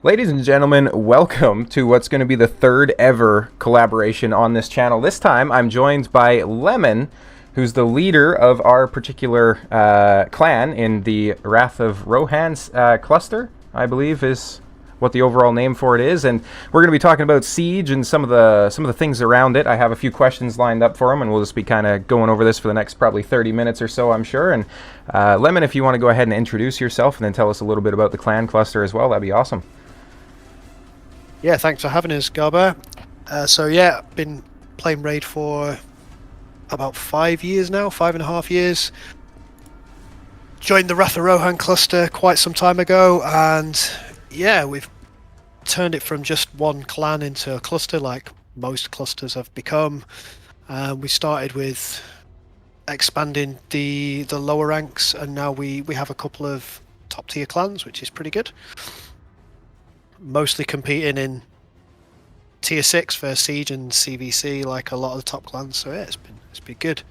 Ladies and gentlemen, welcome to what's going to be the third ever collaboration on this channel. This time I'm joined by Lemon, who's the leader of our particular clan in the Wrath of Rohan's cluster, I believe is what the overall name for it is. And we're going to be talking about Siege and some of the things around it. I have a few questions lined up for him, and we'll just be kind of going over this for the next probably 30 minutes or so, I'm sure. And Lemon, if you want to go ahead and introduce yourself and then tell us a little bit about the clan cluster as well, that'd be awesome. Yeah, thanks for having us, Garber. Been playing Raid for about 5 years now, 5.5 years. Joined the Wrath of Rohan cluster quite some time ago, and yeah, we've turned it from just one clan into a cluster, like most clusters have become. We started with expanding the lower ranks, and now we have a couple of top tier clans, which is pretty good. Mostly competing in tier 6 for Siege and CVC, like a lot of the top clans. So yeah, it's been good.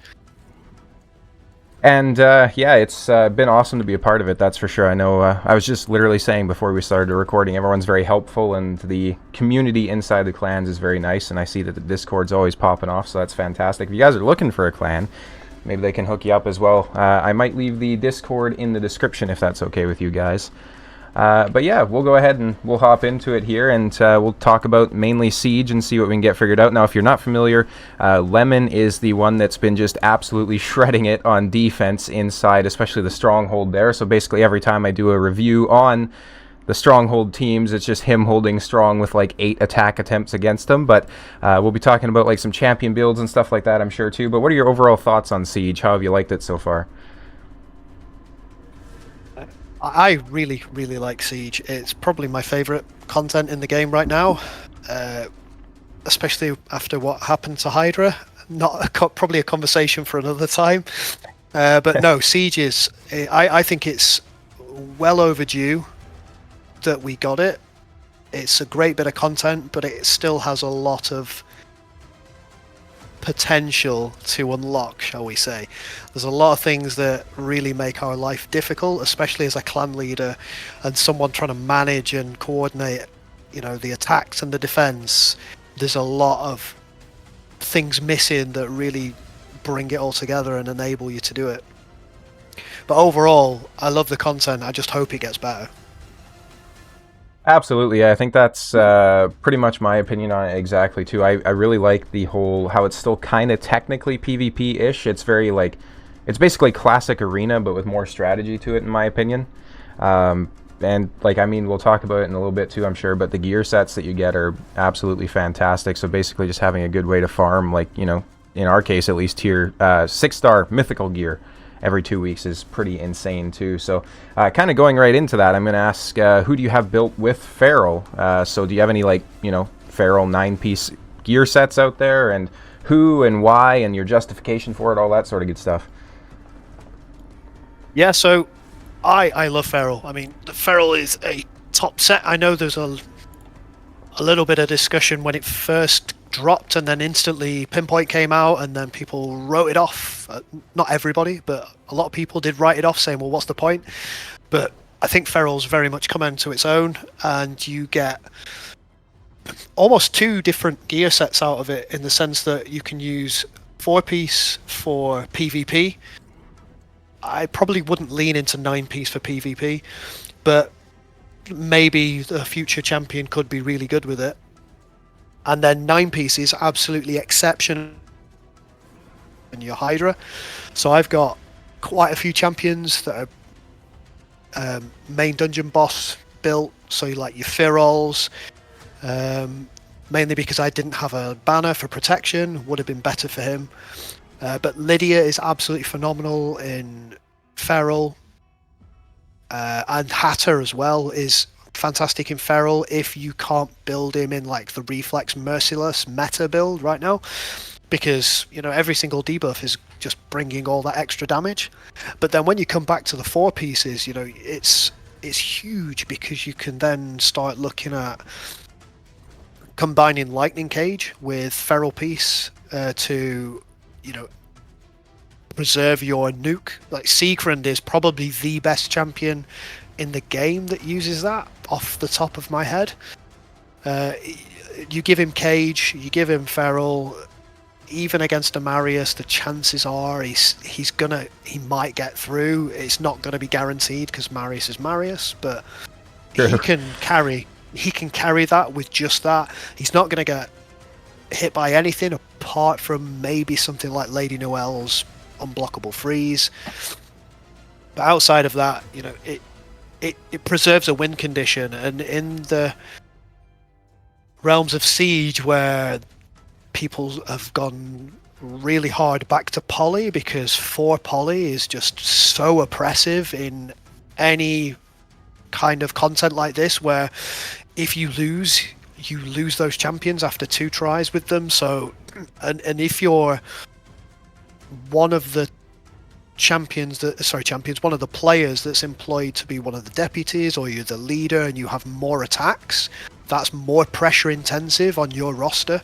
And it's been awesome to be a part of it, that's for sure. I know I was just literally saying before we started recording, everyone's very helpful, and the community inside the clans is very nice, and I see that the Discord's always popping off, so that's fantastic. If you guys are looking for a clan, maybe they can hook you up as well. I might leave the Discord in the description if that's okay with you guys. But yeah, we'll go ahead and we'll hop into it here, and we'll talk about mainly Siege and see what we can get figured out. Now, if you're not familiar, Lemon is the one that's been just absolutely shredding it on defense inside, especially the Stronghold there. So basically every time I do a review on the Stronghold teams, it's just him holding strong with like 8 attack attempts against them. But we'll be talking about like some champion builds and stuff like that, I'm sure, too. But what are your overall thoughts on Siege? How have you liked it so far? I really, really like Siege. It's probably my favourite content in the game right now, especially after what happened to Hydra. Probably a conversation for another time. But no, Siege is. I think it's well overdue that we got it. It's a great bit of content, but it still has a lot of potential to unlock, shall we say. There's a lot of things that really make our life difficult, especially as a clan leader and someone trying to manage and coordinate, the attacks and the defense. There's a lot of things missing that really bring it all together and enable you to do it. But overall, I love the content. I just hope it gets better. Absolutely, I think that's pretty much my opinion on it exactly too. I really like the whole, how it's still kind of technically PvP-ish. It's very like, it's basically classic arena but with more strategy to it in my opinion. And like, I mean, we'll talk about it in a little bit too, I'm sure, but the gear sets that you get are absolutely fantastic. So basically just having a good way to farm, like, in our case at least, tier 6-star mythical gear every 2 weeks is pretty insane too. So kind of going right into that, I'm going to ask, who do you have built with Feral? So do you have any Feral 9-piece gear sets out there, and who and why and your justification for it, all that sort of good stuff? Yeah, so I love Feral. I mean, the Feral is a top set. I know there's a little bit of discussion when it first dropped, and then instantly Pinpoint came out, and then people wrote it off. Not everybody, but a lot of people did write it off, saying, well, what's the point? But I think Feral's very much come into its own, and you get almost 2 different gear sets out of it, in the sense that you can use 4-piece for PvP. I probably wouldn't lean into 9-piece for PvP, but maybe the future champion could be really good with it. And then 9-piece is absolutely exceptional in your Hydra. So I've got quite a few champions that are main dungeon boss built, so like your Firols, mainly because I didn't have a banner for protection, would have been better for him. But Lydia is absolutely phenomenal in Feral, and Hatter as well is fantastic in Feral if you can't build him in like the Reflex Merciless meta build right now, because every single debuff is just bringing all that extra damage. But then when you come back to the 4 pieces, it's huge, because you can then start looking at combining Lightning Cage with Feral Piece to preserve your nuke. Like Seakrand is probably the best champion in the game that uses that off the top of my head. You give him Cage, you give him Feral. Even against a Marius, the chances are he might get through. It's not gonna be guaranteed because Marius is Marius, but he can carry that with just that. He's not gonna get hit by anything apart from maybe something like Lady Noelle's unblockable freeze. But outside of that, it preserves a win condition, and in the realms of Siege where people have gone really hard back to poly because 4 poly is just so oppressive in any kind of content like this, where if you lose those champions after 2 tries with them. So and if you're one of the one of the players that's employed to be one of the deputies, or you're the leader and you have more attacks, that's more pressure intensive on your roster.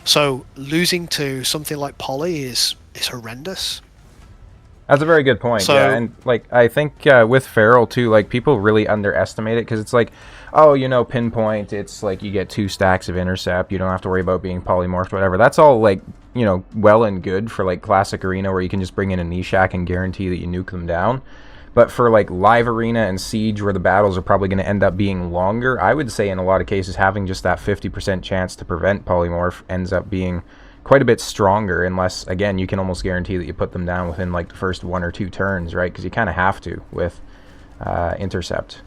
So losing to something like Poly is horrendous. That's a very good point. So, yeah, and like I think with Feral too, like people really underestimate it because it's like, oh, pinpoint. It's like you get 2 stacks of intercept. You don't have to worry about being polymorphed, whatever. That's all like well and good for like classic arena where you can just bring in a Nishak and guarantee that you nuke them down. But for like live arena and Siege, where the battles are probably going to end up being longer, I would say in a lot of cases having just that 50% chance to prevent polymorph ends up being quite a bit stronger, unless, again, you can almost guarantee that you put them down within like the first 1 or 2 turns, right? Because you kind of have to with intercept.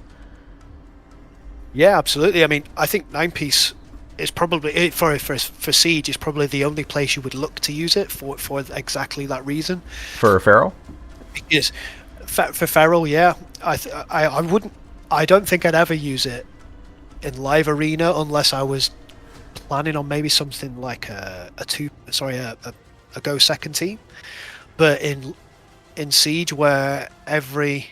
Yeah, absolutely. I mean, I think 9-piece is probably, for Siege, is probably the only place you would look to use it for exactly that reason. For Feral? Because for Feral, yeah, I wouldn't. I don't think I'd ever use it in live arena unless I was planning on maybe something like a go second team. But in Siege, where every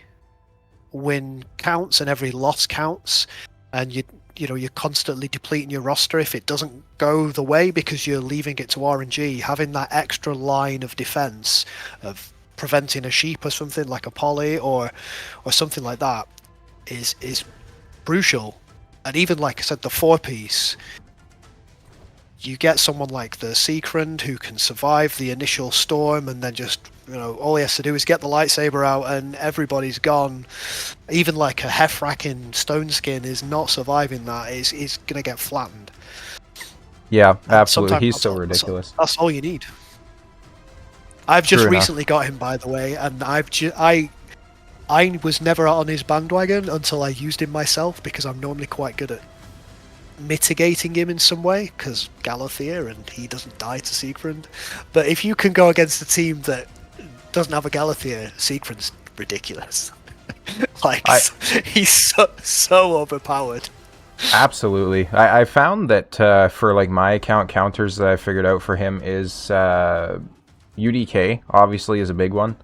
win counts and every loss counts, and you're constantly depleting your roster if it doesn't go the way because you're leaving it to RNG, having that extra line of defense of preventing a sheep or something like a poly or something like that is crucial. And even like I said, the 4-piece, you get someone like the Seekrand who can survive the initial storm, and then just all he has to do is get the lightsaber out and everybody's gone. Even like a Heffrack in Stone Skin is not surviving that. Is gonna get flattened. Yeah, absolutely. He's so ridiculous. That's all you need. I've just recently got him, by the way, and I was never on his bandwagon until I used him myself, because I'm normally quite good at mitigating him in some way, because Galathea, and he doesn't die to Seekrand. But if you can go against a team that doesn't have a Galathea, Seekrand's ridiculous. He's so overpowered. Absolutely. I found that for like my account counters that I figured out for him is UDK obviously is a big one,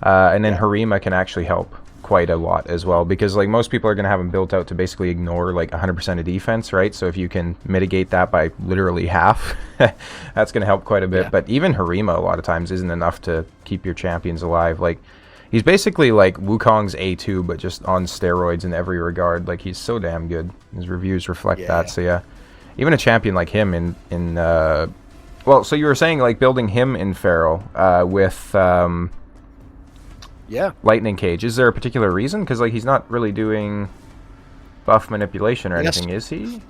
and then Harima can actually help quite a lot as well, because like most people are going to have him built out to basically ignore like 100% of defense, right? So if you can mitigate that by literally half, that's going to help quite a bit. But even Harima a lot of times isn't enough to keep your champions alive. Like he's basically like Wukong's A2 but just on steroids in every regard. Like he's so damn good. His reviews reflect that. So yeah, even a champion like him in well, so you were saying like building him in Feral with Lightning Cage. Is there a particular reason? Because like he's not really doing buff manipulation or anything, is he?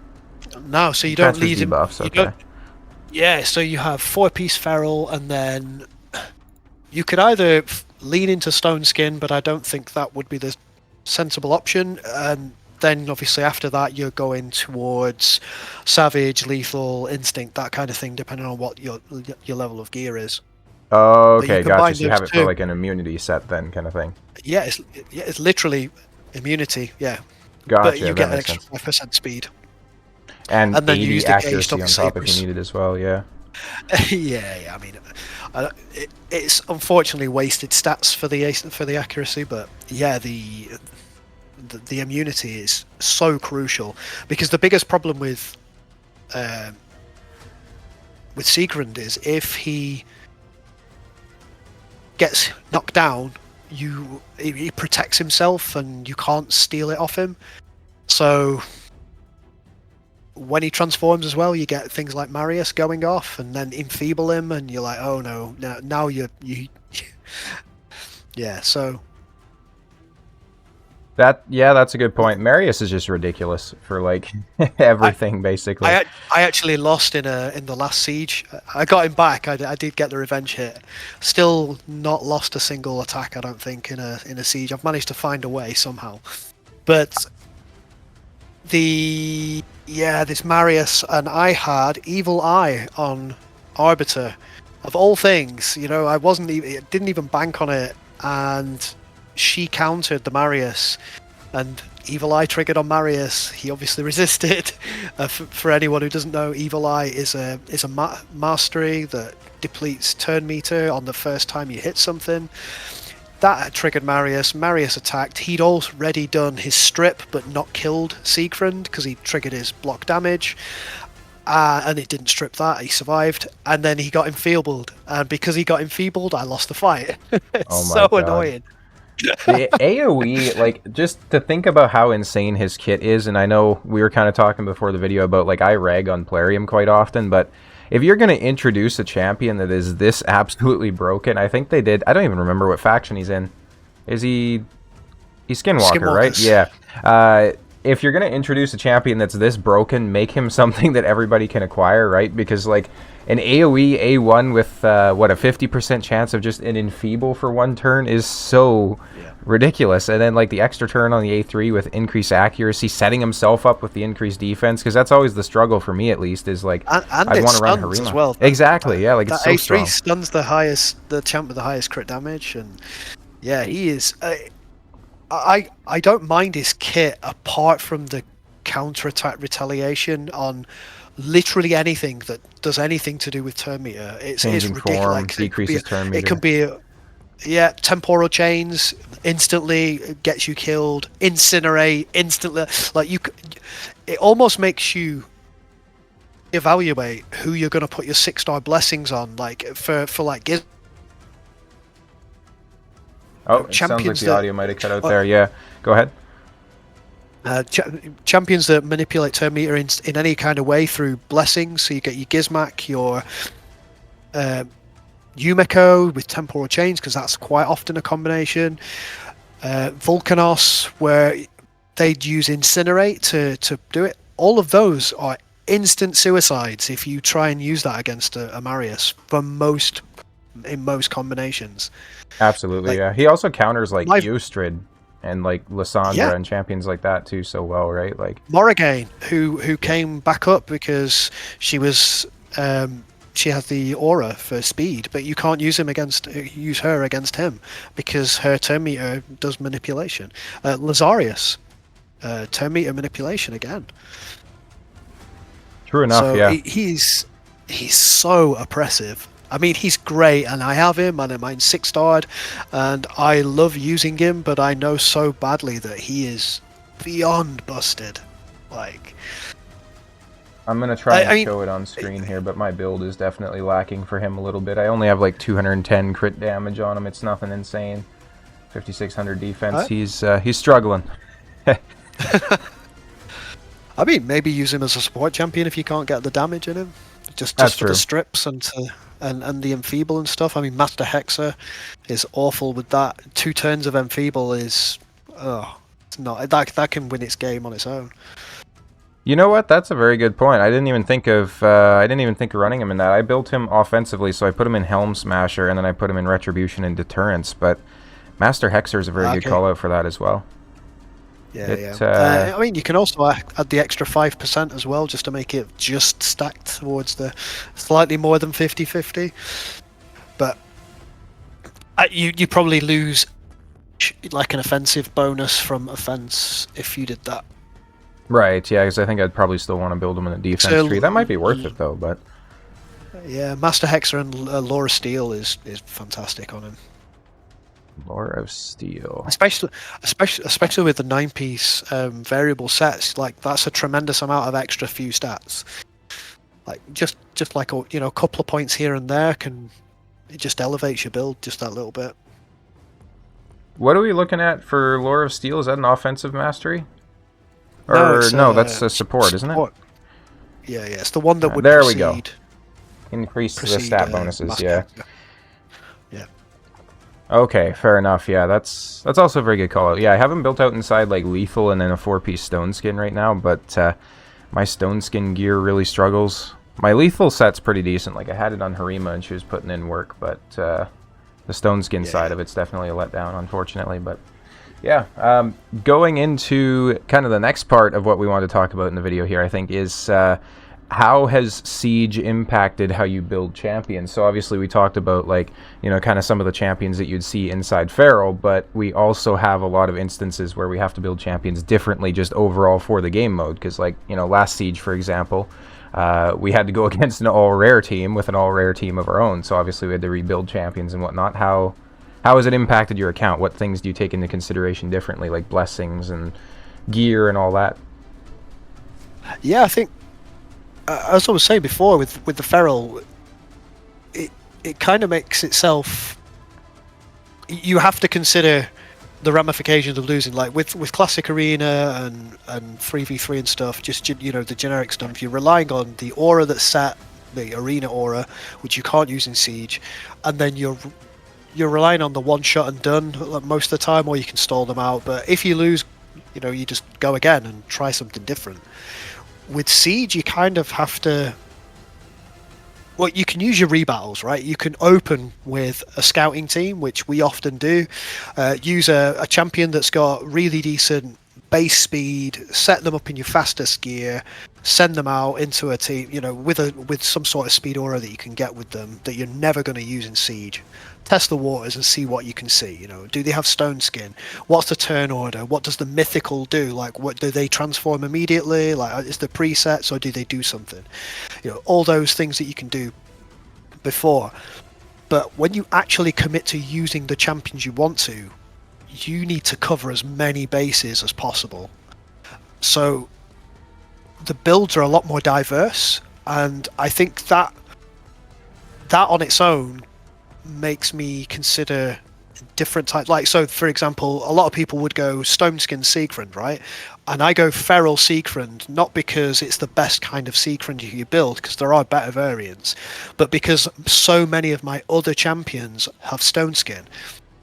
No, so you don't lead him. Debuffs, okay. Yeah, so you have 4-piece Feral, and then you could either lean into Stone Skin, but I don't think that would be the sensible option. And then obviously after that you're going towards Savage, Lethal, Instinct, that kind of thing, depending on what your level of gear is. Oh, okay, gotcha. So you have it for like an immunity set then, kind of thing. Yeah, it's literally immunity, yeah. Gotcha, but you get an extra 5% speed. And then 80 you use the accuracy on top sabers. if you need it as well, yeah. yeah, I mean, it's unfortunately wasted stats for the accuracy, but yeah, the immunity is so crucial, because the biggest problem with Seekrand is if he gets knocked down he protects himself and you can't steal it off him. So when he transforms as well, you get things like Marius going off and then enfeeble him, and you're like, oh no, now you yeah. So that's a good point. Marius is just ridiculous for like everything basically. I actually lost in the last siege. I got him back. I did get the revenge hit. Still not lost a single attack, I don't think, in a siege. I've managed to find a way somehow. But this Marius, and I had Evil Eye on Arbiter. Of all things, I didn't even bank on it, and she countered the Marius, and Evil Eye triggered on Marius. He obviously resisted. For anyone who doesn't know, Evil Eye is a mastery that depletes turn meter on the first time you hit something. That triggered Marius. Marius attacked. He'd already done his strip, but not killed Siegfried because he triggered his block damage. And it didn't strip that. He survived. And then he got enfeebled. And because he got enfeebled, I lost the fight. Oh my so God. annoying. The AoE, like, just to think about how insane his kit is, and I know we were kind of talking before the video about, like, I rag on Plarium quite often, but if you're going to introduce a champion that is this absolutely broken, I think they did, I don't even remember what faction he's in. Is he's Skinwalker, right? Yeah. If you're going to introduce a champion that's this broken, make him something that everybody can acquire, right? Because, like, an AoE A1 with, a 50% chance of just an enfeeble for one turn is so ridiculous. And then, like, the extra turn on the A3 with increased accuracy, setting himself up with the increased defense, because that's always the struggle for me, at least, is, like, and I'd want to run Harima. As well. Exactly, yeah, like, it's so A3 strong. stuns the champ with the highest crit damage, and, yeah, he is... I don't mind his kit apart from the counter-attack retaliation on literally anything that does anything to do with turn meter. It's ridiculous. Form, decreases turn meter. It can be temporal chains instantly gets you killed, incinerate instantly. Like it almost makes you evaluate who you're going to put your 6-star blessings on. Like for like Giz. Oh, it sounds like the audio might have cut out there. Yeah, go ahead. Champions that manipulate turn meter in any kind of way through blessings. So you get your Gizmak, your Yumeko with temporal chains, because that's quite often a combination. Volcanos, where they'd use Incinerate to do it. All of those are instant suicides if you try and use that against a Marius in most combinations. Absolutely, yeah. He also counters like Eustrid and like Lysandra and champions like that too so well, right? Like Morrigan, who came back up because she was she has the aura for speed, but you can't use her against him because her turn meter does manipulation. Lazarius, turn meter manipulation again. True enough, so yeah. He's so oppressive. I mean, he's great, and I have him, and I'm 6-starred, and I love using him, but I know so badly that he is beyond busted. Like, I'm going to try and show it on screen here, but my build is definitely lacking for him a little bit. I only have like 210 crit damage on him. It's nothing insane. 5,600 defense. He's struggling. I mean, maybe use him as a support champion if you can't get the damage in him. Just for the strips and the enfeeble and stuff. I mean, Master Hexer is awful with that. 2 turns of enfeeble is, it's not that can win its game on its own. You know what? That's a very good point. I didn't even think of running him in that. I built him offensively, so I put him in Helm Smasher, and then I put him in Retribution and Deterrence. But Master Hexer is a very good call out for that as well. I mean, you can also add the extra 5% as well, just to make it just stacked towards the slightly more than 50-50. But you probably lose like an offensive bonus from offense if you did that. Right, yeah, because I think I'd probably still want to build him in a defense tree. That might be worth it, though, but... Yeah, Master Hexer and Laura Steel is fantastic on him. Laura of Steel. Especially with the 9-piece variable sets, like that's a tremendous amount of extra few stats. Like just like a couple of points here and there it just elevates your build just that little bit. What are we looking at for Lore of Steel? Is that an offensive mastery? No, Or it's no, that's a support, isn't it? Yeah, it's the one that would there proceed. We go. Increase the stat bonuses, yeah. Yeah. Okay, fair enough. Yeah, that's also a very good call out. Yeah, I haven't built out inside like lethal and then a 4-piece stone skin right now, but my stone skin gear really struggles. My lethal set's pretty decent. Like I had it on Harima and she was putting in work, but the stone skin side of it's definitely a letdown, unfortunately. But yeah, going into kind of the next part of what we want to talk about in the video here, I think, is how has Siege impacted how you build champions? So obviously we talked about, like, you know, kind of some of the champions that you'd see inside Feral, but we also have a lot of instances where we have to build champions differently just overall for the game mode. Because, like, you know, last Siege, for example, we had to go against an all-rare team with an all-rare team of our own. So obviously we had to rebuild champions and whatnot. How has it impacted your account? What things do you take into consideration differently, like blessings and gear and all that? Yeah, I think, as I was saying before, with the Feral, it kind of makes itself. You have to consider the ramifications of losing, like with Classic Arena and 3v3 and stuff. Just, you know, the generic stuff. You're relying on the aura that's set, the Arena aura, which you can't use in Siege, and then you're relying on the one shot and done most of the time, or you can stall them out. But if you lose, you know, you just go again and try something different. With Siege, you kind of have to. Well, you can use your rebattles, right? You can open with a scouting team, which we often do. Use a champion that's got really decent base speed, set them up in your fastest gear, send them out into a team, you know, with some sort of speed aura that you can get with them that you're never going to use in Siege. Test the waters and see what you can see. You know, do they have stone skin? What's the turn order? What does the mythical do? Like, what do they transform immediately? Like, is the presets, or do they do something? You know, all those things that you can do before. But when you actually commit to using the champions you want to, you need to cover as many bases as possible. So the builds are a lot more diverse, and I think that on its own makes me consider different types. Like, so for example, a lot of people would go Stoneskin Siegfried, right? And I go Feral Siegfried, not because it's the best kind of Siegfried you build, because there are better variants, but because so many of my other champions have Stoneskin.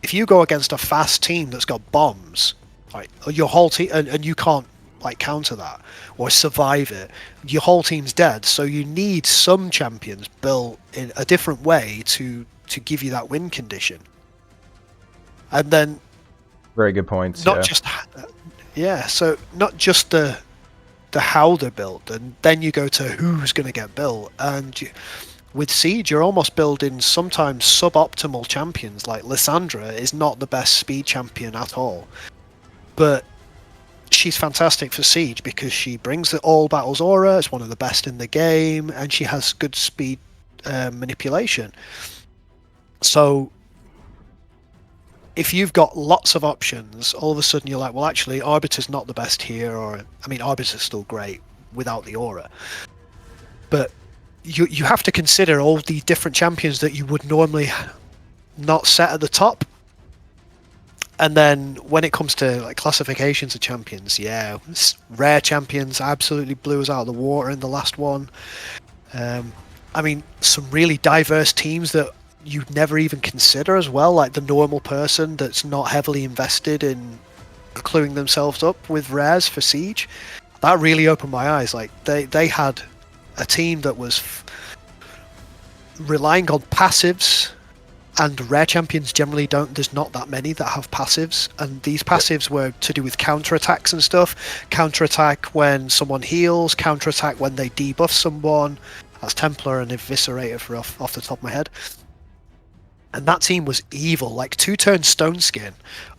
If you go against a fast team that's got bombs, right, your whole team, and you can't like counter that or survive it, your whole team's dead. So you need some champions built in a different way to give you that win condition. And then very good points. So not just the how they're built, and then you go to who's going to get built. And with Siege, you're almost building sometimes suboptimal champions. Like Lysandra is not the best speed champion at all, but she's fantastic for Siege because she brings the all battles aura. It's one of the best in the game, and she has good speed manipulation. So if you've got lots of options, all of a sudden you're like, well, actually, Arbiter's not the best here, or I mean, Arbiter's still great without the aura, but you have to consider all the different champions that you would normally not set at the top. And then when it comes to like classifications of champions, yeah, rare champions absolutely blew us out of the water in the last one. I mean, some really diverse teams that you'd never even consider as well, like the normal person that's not heavily invested in cluing themselves up with rares for Siege. That really opened my eyes. Like they had a team that was relying on passives, and rare champions generally don't. There's not that many that have passives, and these passives were to do with counterattacks and stuff. Counterattack when someone heals, counterattack when they debuff someone. That's Templar and Eviscerator for off the top of my head. And that team was evil. Like 2-turn Stone Skin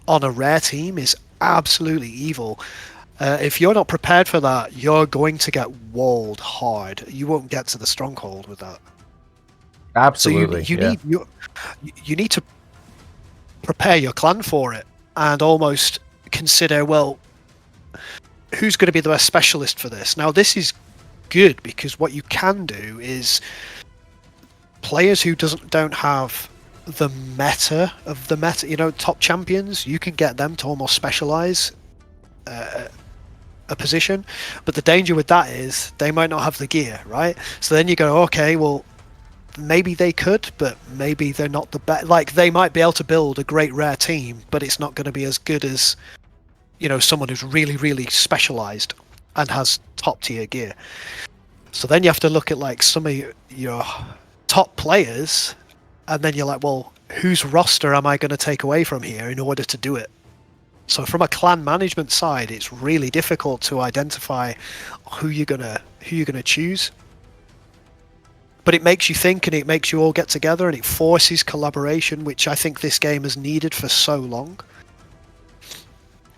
on a rare team is absolutely evil. If you're not prepared for that, you're going to get walled hard. You won't get to the stronghold with that. Absolutely. So you need to prepare your clan for it and almost consider, well, who's going to be the best specialist for this? Now, this is good because what you can do is players who don't have the meta of the meta. You know, top champions, you can get them to almost specialize a position, but the danger with that is they might not have the gear, right? So then you go, okay, well, maybe they could, but maybe they're not the best. Like, they might be able to build a great rare team, but it's not going to be as good as, you know, someone who's really, really specialized and has top tier gear. So then you have to look at like some of your top players, and then you're like, well, whose roster am I going to take away from here in order to do it? So from a clan management side, it's really difficult to identify who you're gonna choose. But it makes you think, and it makes you all get together, and it forces collaboration, which I think this game has needed for so long.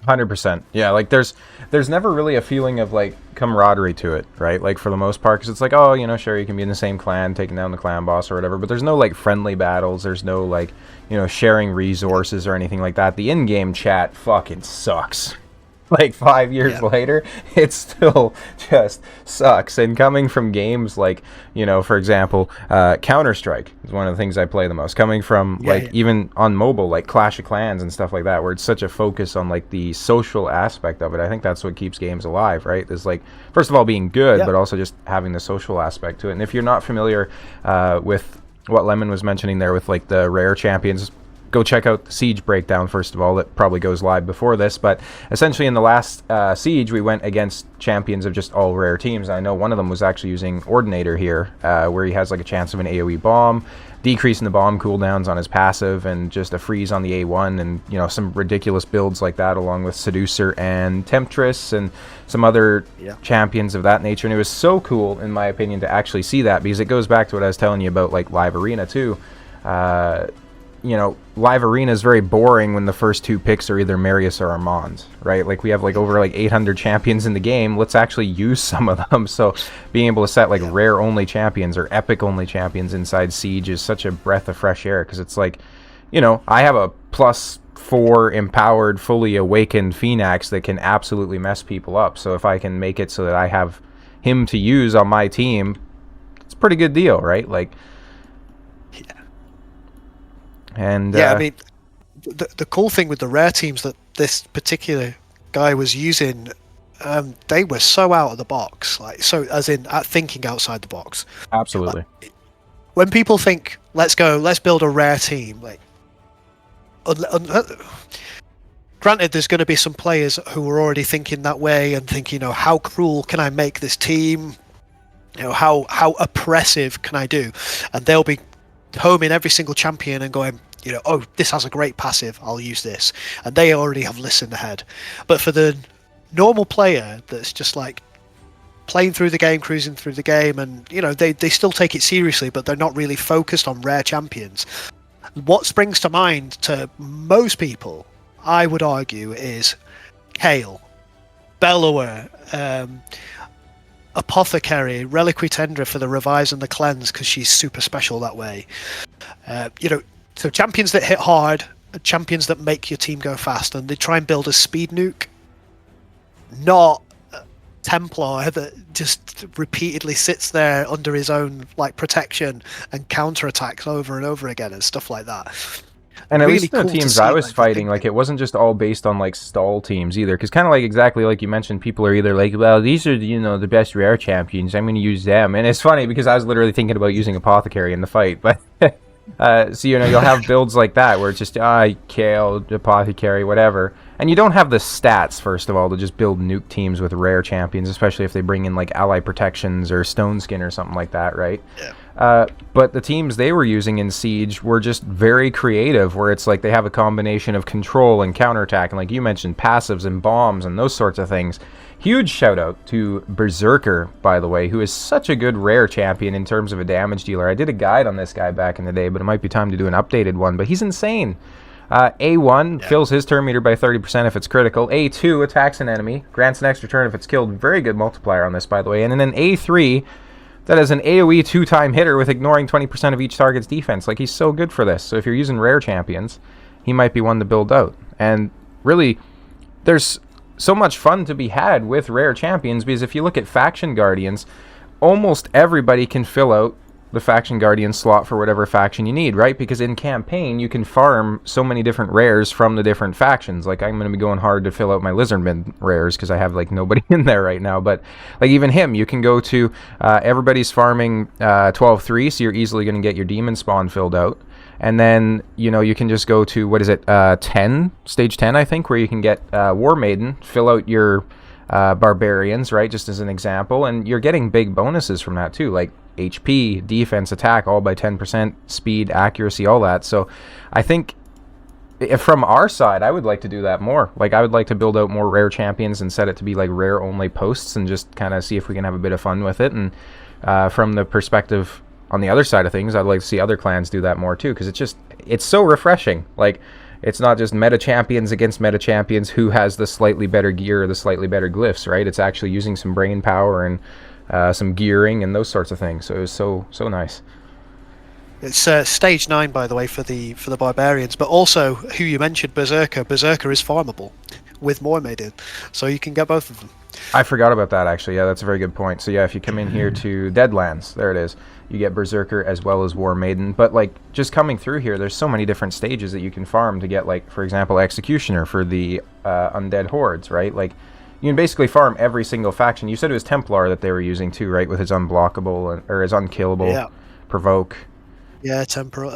100%. Yeah, like there's never really a feeling of like camaraderie to it, right? Like for the most part, because it's like, oh, you know, sure, you can be in the same clan, taking down the clan boss or whatever, but there's no like friendly battles. There's no like, you know, sharing resources or anything like that. The in-game chat fucking sucks. Like 5 years later, it still just sucks. And coming from games like, you know, for example, Counter-Strike is one of the things I play the most. Coming from even on mobile, like Clash of Clans and stuff like that, where it's such a focus on like the social aspect of it. I think that's what keeps games alive, right? Is like, first of all, being good, but also just having the social aspect to it. And if you're not familiar with what Lemon was mentioning there with like the rare champions, go check out the Siege breakdown, first of all. That probably goes live before this. But essentially in the last Siege, we went against champions of just all rare teams. And I know one of them was actually using Ordinator here, where he has like a chance of an AoE bomb, decreasing the bomb cooldowns on his passive, and just a freeze on the A1, and, you know, some ridiculous builds like that, along with Seducer and Temptress and some other champions of that nature. And it was so cool, in my opinion, to actually see that, because it goes back to what I was telling you about like Live Arena too. You know, Live Arena is very boring when the first two picks are either Marius or Armand, right? Like, we have like over like 800 champions in the game. Let's actually use some of them. So being able to set like rare only champions or epic only champions inside Siege is such a breath of fresh air, because it's like, you know, I have a +4 empowered, fully awakened Phoenix that can absolutely mess people up. So if I can make it so that I have him to use on my team, it's a pretty good deal, right? Like, and I mean, the cool thing with the rare teams that this particular guy was using, they were so out of the box, like, so as in thinking outside the box. Absolutely. Like, when people think, let's build a rare team, like, granted, there's going to be some players who are already thinking that way and think, you know, how cruel can I make this team? You know, how oppressive can I do? And they'll be homing every single champion and going, you know, oh, this has a great passive, I'll use this. And they already have listened ahead. But for the normal player that's just like playing through the game, cruising through the game, and, you know, they still take it seriously, but they're not really focused on rare champions. What springs to mind to most people, I would argue, is Kayle, Bellower, Apothecary, Reliquary Tendra for the revives and the cleanse, because she's super special that way. You know, so champions that hit hard, champions that make your team go fast, and they try and build a speed nuke, not Templar that just repeatedly sits there under his own like protection and counterattacks over and over again and stuff like that. And at Really least the cool to teams see, I was like, fighting, like, it wasn't just all based on like stall teams either, because kind of like exactly like you mentioned, people are either like, well, these are, you know, the best rare champions, I'm going to use them. And it's funny because I was literally thinking about using Apothecary in the fight, but so, you know, you'll have builds like that where it's just Kayle, Apothecary, whatever, and you don't have the stats, first of all, to just build nuke teams with rare champions, especially if they bring in like ally protections or stone skin or something like that, right? But the teams they were using in Siege were just very creative, where it's like they have a combination of control and counterattack, and like you mentioned, passives and bombs and those sorts of things. Huge shout out to Berserker, by the way, who is such a good rare champion in terms of a damage dealer. I did a guide on this guy back in the day, but it might be time to do an updated one. But he's insane. A1 fills his turn meter by 30% if it's critical. A2 attacks an enemy, grants an extra turn if it's killed. Very good multiplier on this, by the way. And then A3, that is an AoE 2-time hitter with ignoring 20% of each target's defense. Like, he's so good for this. So if you're using rare champions, he might be one to build out. And really, there's so much fun to be had with rare champions, because if you look at Faction Guardians, almost everybody can fill out the faction guardian slot for whatever faction you need, right? Because in campaign you can farm so many different rares from the different factions. Like, I'm going to be going hard to fill out my Lizardman rares because I have like nobody in there right now. But like, even him, you can go to everybody's farming 12-3, so you're easily going to get your demon spawn filled out. And then, you know, you can just go to, what is it, 10, stage 10, I think, where you can get War Maiden, fill out your barbarians, right, just as an example, and you're getting big bonuses from that too, like HP, defense, attack, all by 10%, speed, accuracy, all that. So I think if from our side, I would like to do that more. Like, I would like to build out more rare champions and set it to be like rare only posts and just kind of see if we can have a bit of fun with it. And from the perspective on the other side of things, I'd like to see other clans do that more too, because it's so refreshing. Like, it's not just meta champions against meta champions who has the slightly better gear or the slightly better glyphs, right? It's actually using some brain power and some gearing and those sorts of things. So it was so nice. It's stage 9, by the way, for the barbarians, but also who you mentioned, Berserker. Berserker is farmable with War Maiden, so you can get both of them. I forgot about that, actually. Yeah, that's a very good point. So yeah, if you come in here to Deadlands, there it is, you get Berserker as well as War Maiden. But like, just coming through here, there's so many different stages that you can farm to get, like, for example, Executioner for the Undead Hordes, right? Like, you can basically farm every single faction. You said it was Templar that they were using too, right? With his unblockable, or his unkillable, yeah. Provoke. Yeah, Templar,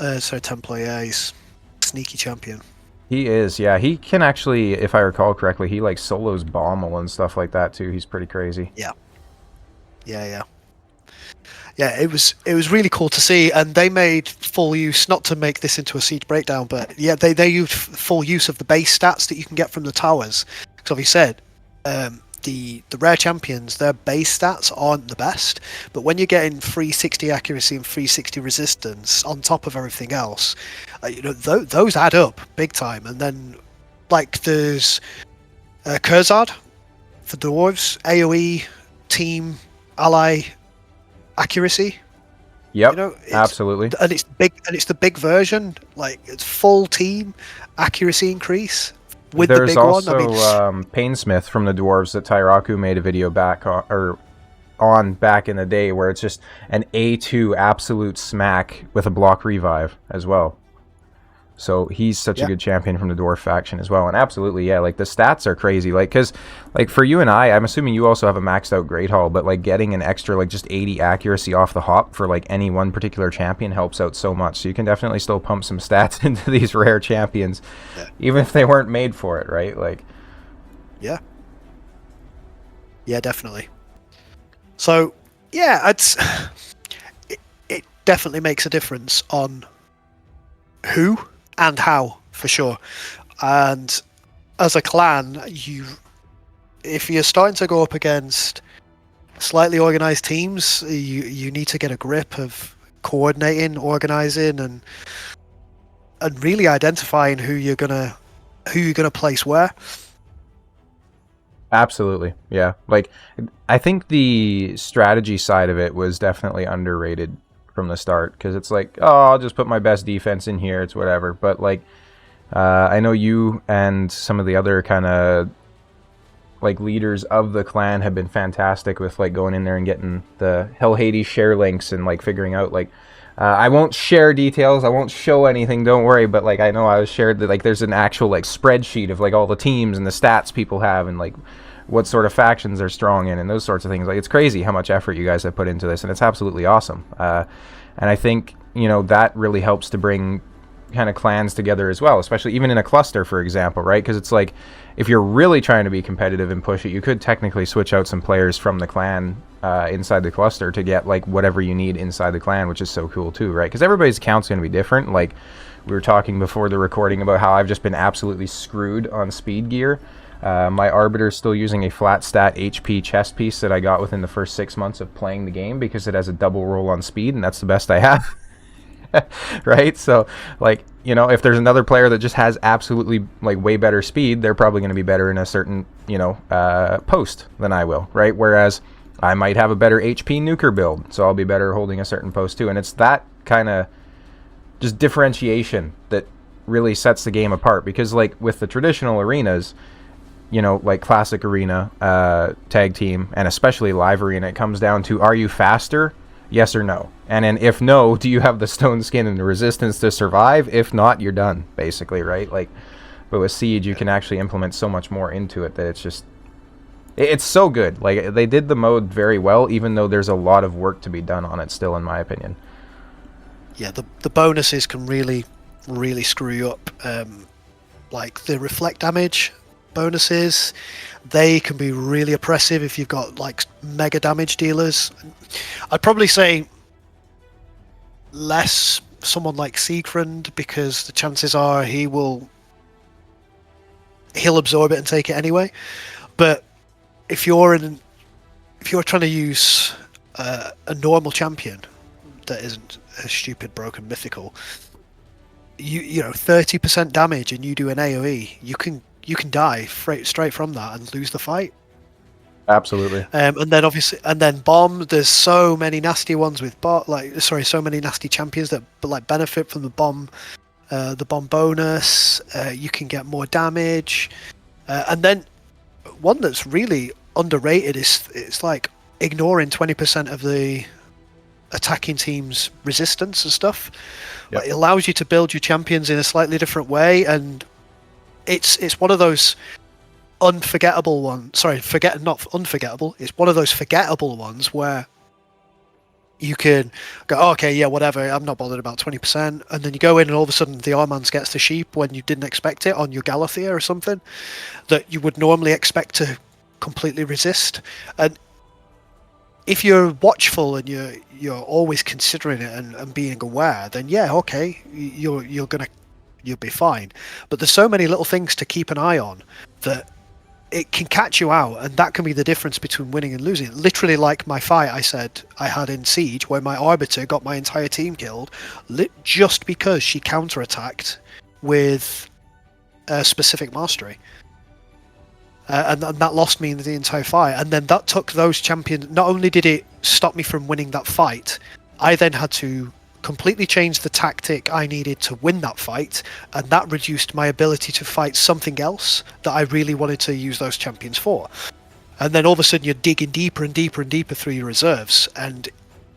yeah, he's sneaky champion. He is, yeah. He can actually, if I recall correctly, he like solos Bommel and stuff like that too. He's pretty crazy. Yeah, it was really cool to see, and they made full use, not to make this into a Siege breakdown, but yeah, they used full use of the base stats that you can get from the towers. Because like you said, the rare champions, their base stats aren't the best, but when you're getting 360 accuracy and 360 resistance on top of everything else, you know, those add up big time. And then, like, there's Kurzard for dwarves, AoE, team, ally accuracy. Yep, you know, absolutely. And it's big, and it's the big version. Like, it's full team accuracy increase. With There's the big also one. I mean, Painsmith from the Dwarves that Tyraku made a video back on back in the day, where it's just an A2 absolute smack with a block revive as well. So he's such a good champion from the Dwarf faction as well. And absolutely, yeah, like, the stats are crazy. Like, because, like, for you and I'm assuming you also have a maxed out Great Hall, but like, getting an extra, like, just 80 accuracy off the hop for like any one particular champion helps out so much. So you can definitely still pump some stats into these rare champions, even if they weren't made for it, right? Like, yeah, definitely. So yeah, it definitely makes a difference on who and how, for sure. And as a clan, if you're starting to go up against slightly organized teams, you need to get a grip of coordinating, organizing, and really identifying who you're gonna place where. Absolutely, yeah. Like, I think the strategy side of it was definitely underrated from the start, because it's like, oh, I'll just put my best defense in here, it's whatever. But like, I know you and some of the other kind of like leaders of the clan have been fantastic with like going in there and getting the Hell Hades share links and like figuring out like, I won't share details, I won't show anything, don't worry, but like, I know I was shared that like there's an actual like spreadsheet of like all the teams and the stats people have and like what sort of factions they're strong in and those sorts of things. Like, it's crazy how much effort you guys have put into this, and it's absolutely awesome. And I think, you know, that really helps to bring kind of clans together as well, especially even in a cluster, for example, right? Because it's like, if you're really trying to be competitive and push it, you could technically switch out some players from the clan inside the cluster to get like whatever you need inside the clan, which is so cool too, right? Because everybody's account's going to be different. Like, we were talking before the recording about how I've just been absolutely screwed on speed gear. My Arbiter's still using a flat stat HP chest piece that I got within the first 6 months of playing the game, because it has a double roll on speed, and that's the best I have. Right? So, like, you know, if there's another player that just has absolutely, like, way better speed, they're probably going to be better in a certain, you know, post than I will, right? Whereas I might have a better HP nuker build, so I'll be better holding a certain post too. And it's that kind of just differentiation that really sets the game apart, because, like, with the traditional arenas, you know, like Classic Arena, Tag Team, and especially Live Arena, it comes down to, are you faster? Yes or no? And then if no, do you have the stone skin and the resistance to survive? If not, you're done, basically, right? Like, but with Siege, you can actually implement so much more into it that it's just, it's so good. Like, they did the mode very well, even though there's a lot of work to be done on it still, in my opinion. Yeah, the bonuses can really screw you up. Like the reflect damage bonuses, they can be really oppressive if you've got like mega damage dealers. I'd probably say less someone like Siegfried, because the chances are he'll absorb it and take it anyway. But if you're trying to use a normal champion that isn't a stupid broken mythical, you know 30% damage and you do an AoE, you can die straight from that and lose the fight. Absolutely. And then bomb. There's so many nasty ones with so many nasty champions that like benefit from the bomb bonus. You can get more damage, and then one that's really underrated is it's like ignoring 20% of the attacking team's resistance and stuff. Yep. Like, it allows you to build your champions in a slightly different way, and it's one of those unforgettable ones. Sorry, not unforgettable. It's one of those forgettable ones where you can go, oh, okay, yeah, whatever, I'm not bothered about 20%, and then you go in and all of a sudden the Armans gets the sheep when you didn't expect it on your Galathea or something that you would normally expect to completely resist. And if you're watchful and you're always considering it and being aware, then yeah, okay, you'll be fine. But there's so many little things to keep an eye on that it can catch you out, and that can be the difference between winning and losing. Literally, like my fight I said I had in Siege, where my Arbiter got my entire team killed just because she counterattacked with a specific mastery. And that lost me in the entire fight. And then that took those champions. Not only did it stop me from winning that fight, I then had to completely change the tactic I needed to win that fight, and that reduced my ability to fight something else that I really wanted to use those champions for. And then all of a sudden you're digging deeper and deeper and deeper through your reserves, and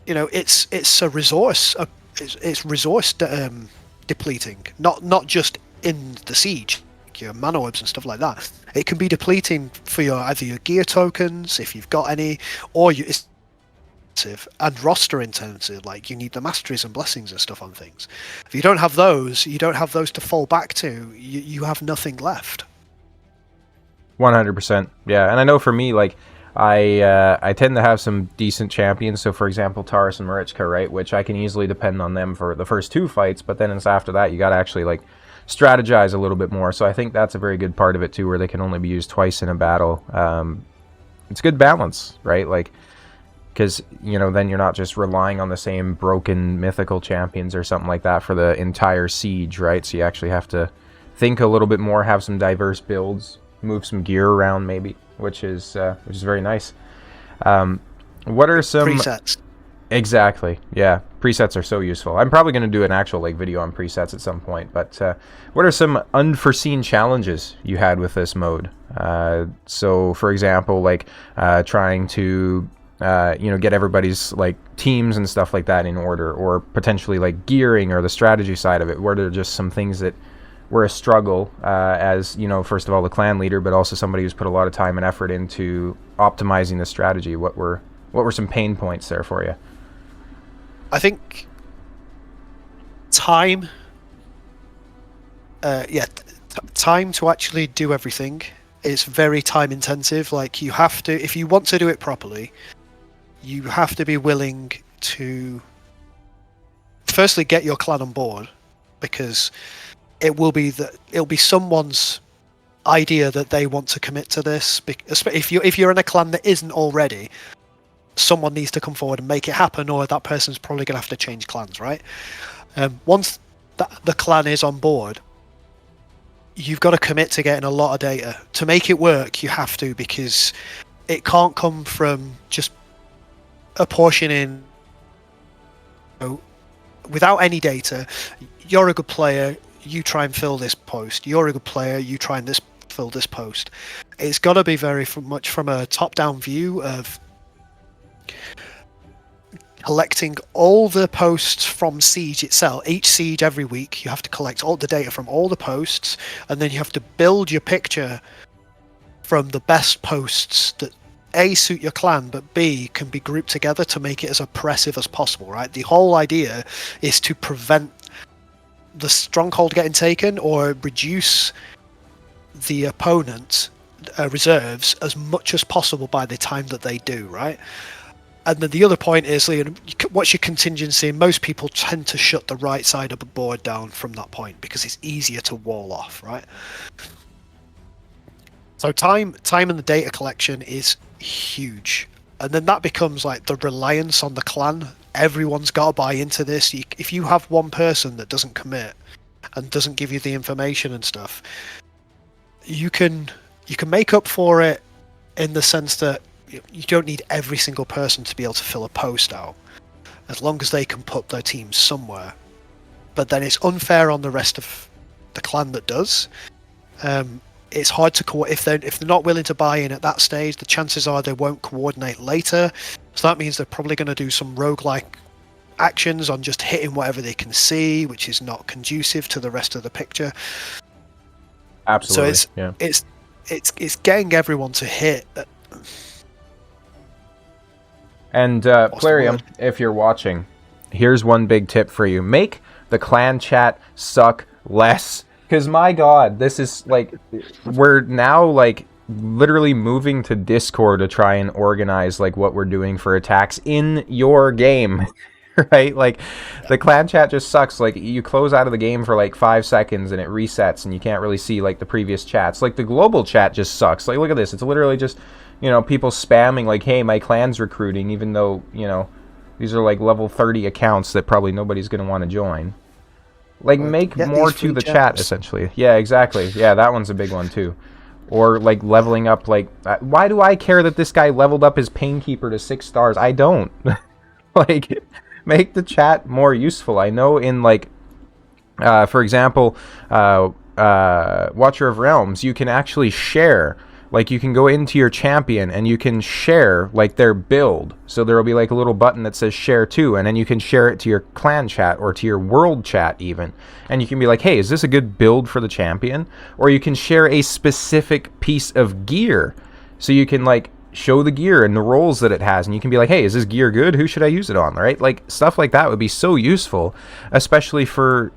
you know it's a resource. It's resource depleting, not just in the Siege. Your mana orbs and stuff like that. It can be depleting for either your gear tokens, if you've got any, or it's and roster intensive, like you need the masteries and blessings and stuff on things. If you don't have those to fall back to, you have nothing left. 100%. Yeah, and I know for me, like, I tend to have some decent champions. So, for example, Taurus and Marichka, right, which I can easily depend on them for the first two fights, but then it's after that you got to actually, like, strategize a little bit more. So I think that's a very good part of it too, where they can only be used twice in a battle. It's good balance, right? Like, because you know, then you're not just relying on the same broken mythical champions or something like that for the entire Siege, right? So you actually have to think a little bit more, have some diverse builds, move some gear around maybe, which is very nice. What are some presets? Exactly. Yeah, presets are so useful. I'm probably going to do an actual video on presets at some point. But what are some unforeseen challenges you had with this mode? So, for example, like trying to get everybody's like teams and stuff like that in order, or potentially like gearing or the strategy side of it. Were there just some things that were a struggle as first of all the clan leader, but also somebody who's put a lot of time and effort into optimizing the strategy? What were some pain points there for you? I think time, time to actually do everything is very time intensive. Like you have to, if you want to do it properly, you have to be willing to firstly get your clan on board, because it'll be someone's idea that they want to commit to this. If you're in a clan that isn't already, someone needs to come forward and make it happen, or that person's probably going to have to change clans, right? Once the clan is on board, you've got to commit to getting a lot of data. To make it work, you have to, because it can't come from just apportioning without any data. You're a good player, you try and fill this post. You're a good player, you try and fill this post. It's got to be very much from a top-down view of collecting all the posts from Siege itself. Each Siege every week, you have to collect all the data from all the posts, and then you have to build your picture from the best posts that A, suit your clan, but B, can be grouped together to make it as oppressive as possible, right? The whole idea is to prevent the stronghold getting taken or reduce the opponent reserves as much as possible by the time that they do, right? And then the other point is, what's your contingency? Most people tend to shut the right side of the board down from that point because it's easier to wall off, right? So time in the data collection is huge. And then that becomes like the reliance on the clan. Everyone's got to buy into this. If you have one person that doesn't commit and doesn't give you the information and stuff, you can make up for it in the sense that you don't need every single person to be able to fill a post out, as long as they can put their team somewhere. But then it's unfair on the rest of the clan that does. It's hard to if they're not willing to buy in at that stage, the chances are they won't coordinate later. So that means they're probably going to do some roguelike actions on just hitting whatever they can see, which is not conducive to the rest of the picture. Absolutely. So it's getting everyone to hit. And Plarium, if you're watching, here's one big tip for you: make the clan chat suck less. Because my God, this is like, we're now like literally moving to Discord to try and organize like what we're doing for attacks in your game, right? Like the clan chat just sucks. Like you close out of the game for like 5 seconds and it resets and you can't really see like the previous chats. Like the global chat just sucks. Like look at this. It's literally just, people spamming like, hey, my clan's recruiting, even though, these are like level 30 accounts that probably nobody's going to want to join. Like, make more to the chat, essentially. Yeah, exactly. Yeah, that one's a big one, too. Or, like, leveling up, like... why do I care that this guy leveled up his Painkeeper to 6 stars? I don't. Like, make the chat more useful. I know in, like... for example, Watcher of Realms, you can actually share... Like, you can go into your champion and you can share, like, their build. So there will be, like, a little button that says share to, and then you can share it to your clan chat or to your world chat, even. And you can be like, hey, is this a good build for the champion? Or you can share a specific piece of gear. So you can, like, show the gear and the roles that it has, and you can be like, hey, is this gear good? Who should I use it on, right? Like, stuff like that would be so useful, especially for,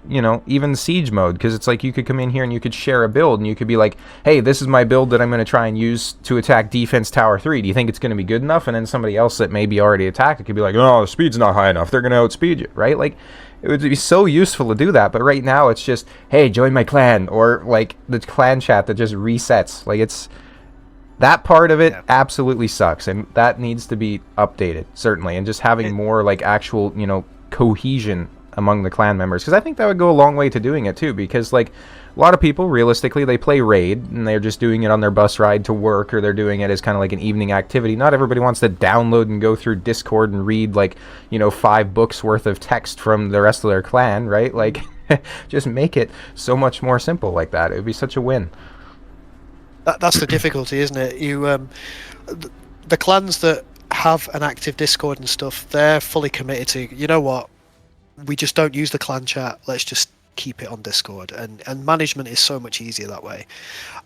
even Siege mode, because it's like you could come in here and you could share a build, and you could be like, hey, this is my build that I'm going to try and use to attack Defense Tower 3. Do you think it's going to be good enough? And then somebody else that maybe already attacked it could be like, oh, the speed's not high enough. They're going to outspeed you, right? Like, it would be so useful to do that, but right now it's just, hey, join my clan, or, like, the clan chat that just resets. Like, it's... That part of it absolutely sucks, and that needs to be updated, certainly, and just having more, like, actual, cohesion among the clan members, because I think that would go a long way to doing it, too, because, like, a lot of people, realistically, they play Raid, and they're just doing it on their bus ride to work, or they're doing it as kind of like an evening activity. Not everybody wants to download and go through Discord and read, like, 5 books worth of text from the rest of their clan, right? Like, just make it so much more simple like that. It would be such a win. That's the difficulty, isn't it? The clans that have an active Discord and stuff, they're fully committed to, you know what, we just don't use the clan chat, let's just keep it on Discord, and management is so much easier that way.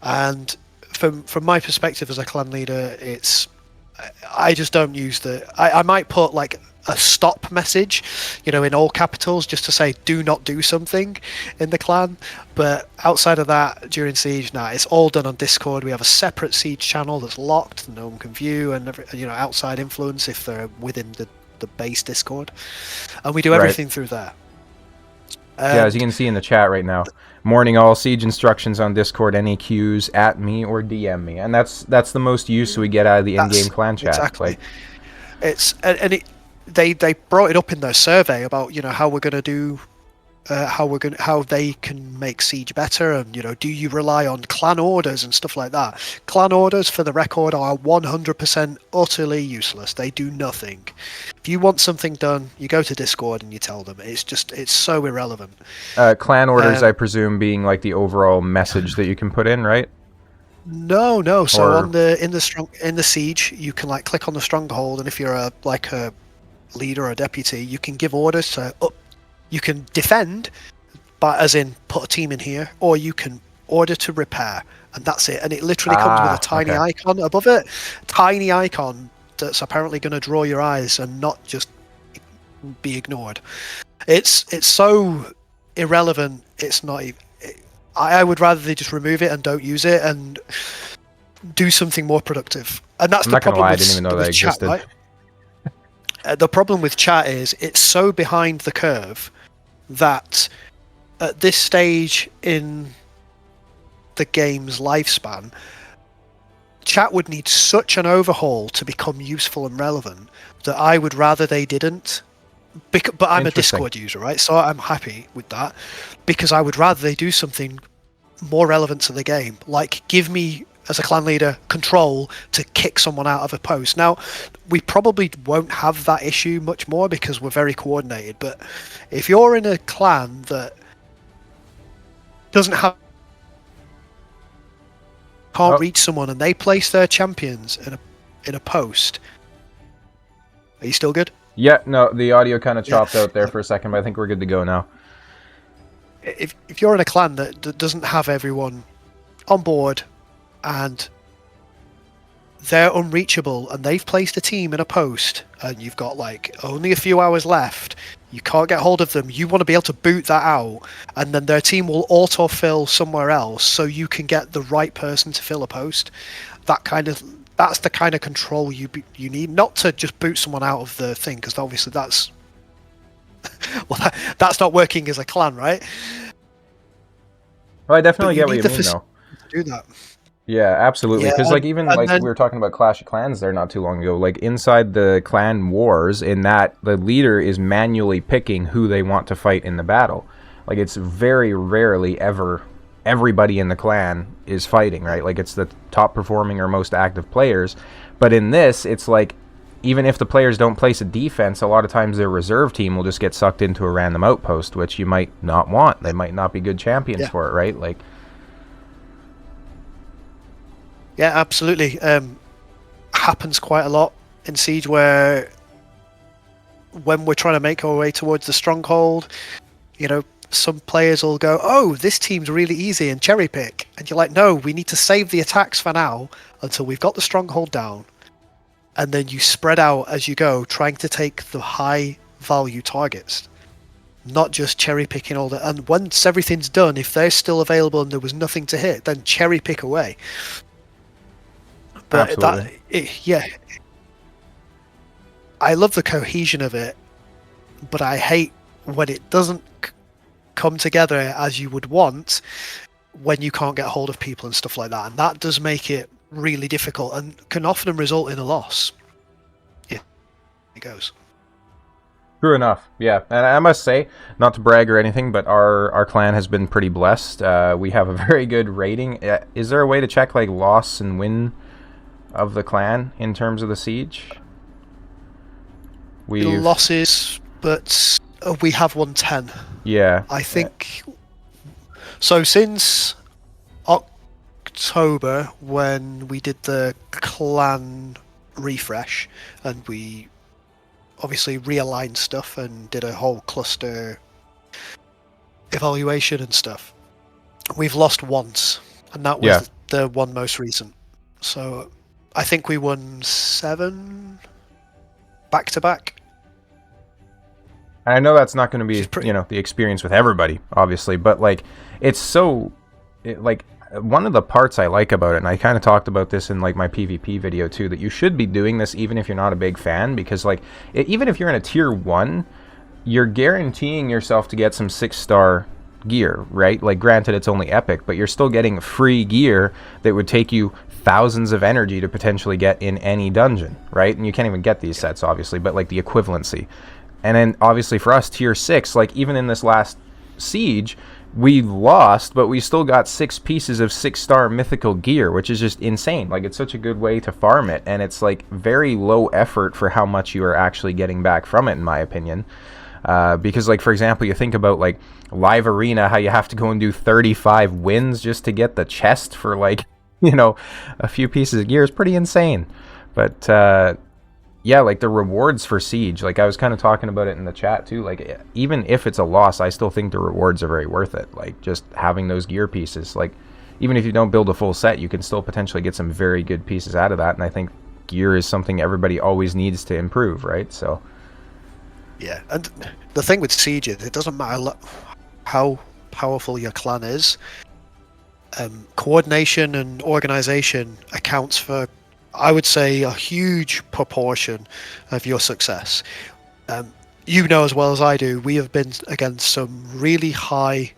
And from my perspective as a clan leader, I just don't use I might put like a stop message, in all capitals, just to say do not do something in the clan. But outside of that, during Siege, it's all done on Discord. We have a separate Siege channel that's locked, no one can view, and outside influence if they're within the base Discord, and we do everything through there. Yeah, as you can see in the chat right now, morning all, Siege instructions on Discord, any cues, at me or DM me, and that's the most use we get out of the in-game clan chat. Exactly. They brought it up in their survey about how we're going to do, how they can make Siege better, and do you rely on clan orders and stuff like that? Clan orders, for the record, are 100% utterly useless. They do nothing. If you want something done, you go to Discord and you tell them. It's so irrelevant. Clan orders, I presume, being like the overall message that you can put in, right? No. So in the Siege, you can like click on the stronghold, and if you're a leader or deputy, you can give orders to you can defend, but as in put a team in here, or you can order to repair, and that's it. And it literally comes with a tiny icon above it, tiny icon that's apparently going to draw your eyes and not just be ignored. It's so irrelevant. It's not even. I would rather they just remove it and don't use it and do something more productive. And that's the problem. I didn't even know that existed. Chat, right? The problem with chat is it's so behind the curve that at this stage in the game's lifespan, chat would need such an overhaul to become useful and relevant that I would rather they didn't. But I'm a Discord user, right? So I'm happy with that because I would rather they do something more relevant to the game, like give me as a clan leader control to kick someone out of a post. Now, we probably won't have that issue much more because we're very coordinated, but if you're in a clan that can't reach someone and they place their champions in a post, are you still good? Yeah, no, the audio kind of chopped out there for a second, but I think we're good to go now. If you're in a clan that doesn't have everyone on board and they're unreachable and they've placed a team in a post and you've got like only a few hours left, you can't get hold of them, you want to be able to boot that out, and then their team will autofill somewhere else so you can get the right person to fill a post. That's the kind of control you need, not to just boot someone out of the thing, because obviously that's well, that's not working as a clan, right? Well, I definitely get what you mean, though. Do that. Yeah, absolutely. Because like even like we were talking about Clash of Clans there not too long ago. Like inside the clan wars, in that the leader is manually picking who they want to fight in the battle. Like it's very rarely ever everybody in the clan is fighting, right? Like it's the top performing or most active players. But in this, it's like even if the players don't place a defense, a lot of times their reserve team will just get sucked into a random outpost, which you might not want. They might not be good champions for it, right? Like. Yeah, absolutely. Happens quite a lot in Siege where when we're trying to make our way towards the stronghold, you know, some players will go, oh, this team's really easy, and cherry pick. And you're like, no, we need to save the attacks for now until we've got the stronghold down. And then you spread out as you go, trying to take the high value targets, not just cherry picking all the. And once everything's done, if they're still available and there was nothing to hit, then cherry pick away. But I love the cohesion of it, but I hate when it doesn't come together as you would want when you can't get hold of people and stuff like that. And that does make it really difficult and can often result in a loss. Yeah, it goes. True enough, yeah. And I must say, not to brag or anything, but our clan has been pretty blessed. We have a very good rating. Is there a way to check like loss and win of the clan in terms of the siege? Losses, but we have 110. Yeah. I think. So since October, when we did the clan refresh, and we obviously realigned stuff and did a whole cluster evaluation and stuff, we've lost once, and that was the one most recent. So I think we won 7 back-to-back. I know that's not going to be, the experience with everybody, obviously, but like, it's so, like, one of the parts I like about it, and I kind of talked about this in like my PvP video too, that you should be doing this even if you're not a big fan, because like, even if you're in a tier 1, you're guaranteeing yourself to get some 6-star gear, right? Like, granted, it's only epic, but you're still getting free gear that would take you thousands of energy to potentially get in any dungeon, right? And you can't even get these sets, obviously, but like the equivalency. And then obviously for us, tier 6, like even in this last siege, we lost, but we still got 6 pieces of 6-star mythical gear, which is just insane. Like, it's such a good way to farm it, and it's like very low effort for how much you are actually getting back from it, in my opinion. Because like, for example, you think about like live arena, how you have to go and do 35 wins just to get the chest for like, a few pieces of gear is pretty insane. But yeah, like the rewards for Siege, like I was kind of talking about it in the chat too. Like even if it's a loss, I still think the rewards are very worth it. Like just having those gear pieces, like even if you don't build a full set, you can still potentially get some very good pieces out of that. And I think gear is something everybody always needs to improve, right? So Yeah, and the thing with Siege is it doesn't matter how powerful your clan is. Coordination and organization accounts for, I would say, a huge proportion of your success. You know as well as I do, we have been against some really high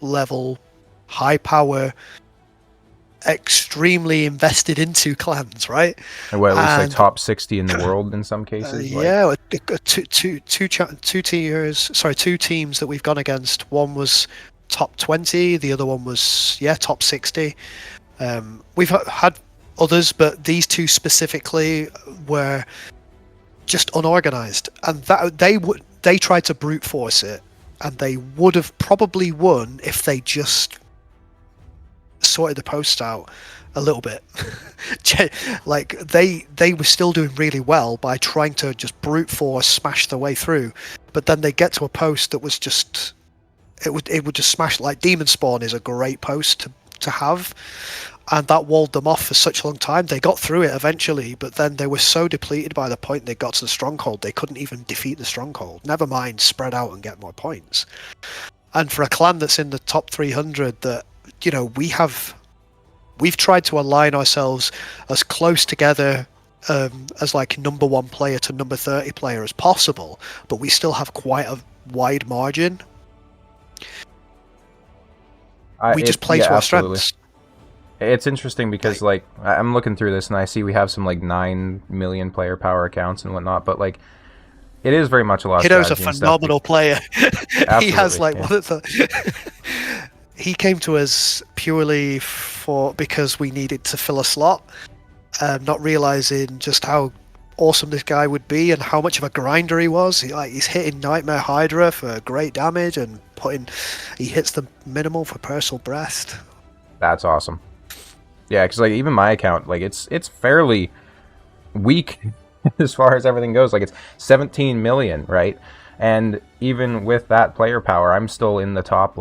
level, high power, extremely invested into clans, right? and what, at least like And top 60 in the world in some cases. Like, yeah, two teams that we've gone against. One was top 20, the other one was top 60. We've had others, but these two specifically were just unorganized, and that they tried to brute force it, and they would have probably won if they just sorted the post out a little bit. Like they were still doing really well by trying to just brute force smash their way through, but then they get to a post that was just it would just smash. Like Demon Spawn is a great post to have, and that walled them off for such a long time. They got through it eventually, but then they were so depleted by the point they got to the stronghold, they couldn't even defeat the stronghold, never mind spread out and get more points. And for a clan that's in the top 300, that, you know, we've tried to align ourselves as close together as like number 1 player to number 30 player as possible, but we still have quite a wide margin. We just play to our strengths. It's interesting because like I'm looking through this and I see we have some like 9 million player power accounts and whatnot, but like it is very much a lot of Hiddo's a strategy and phenomenal player. He has like yeah. he came to us purely because we needed to fill a slot, not realizing just how awesome this guy would be and how much of a grinder he was. He's hitting Nightmare Hydra for great damage and he hits the minimal for personal breast. That's awesome. Yeah, because like even my account, like it's fairly weak as far as everything goes. Like it's 17 million, right? And even with that player power, I'm still in the top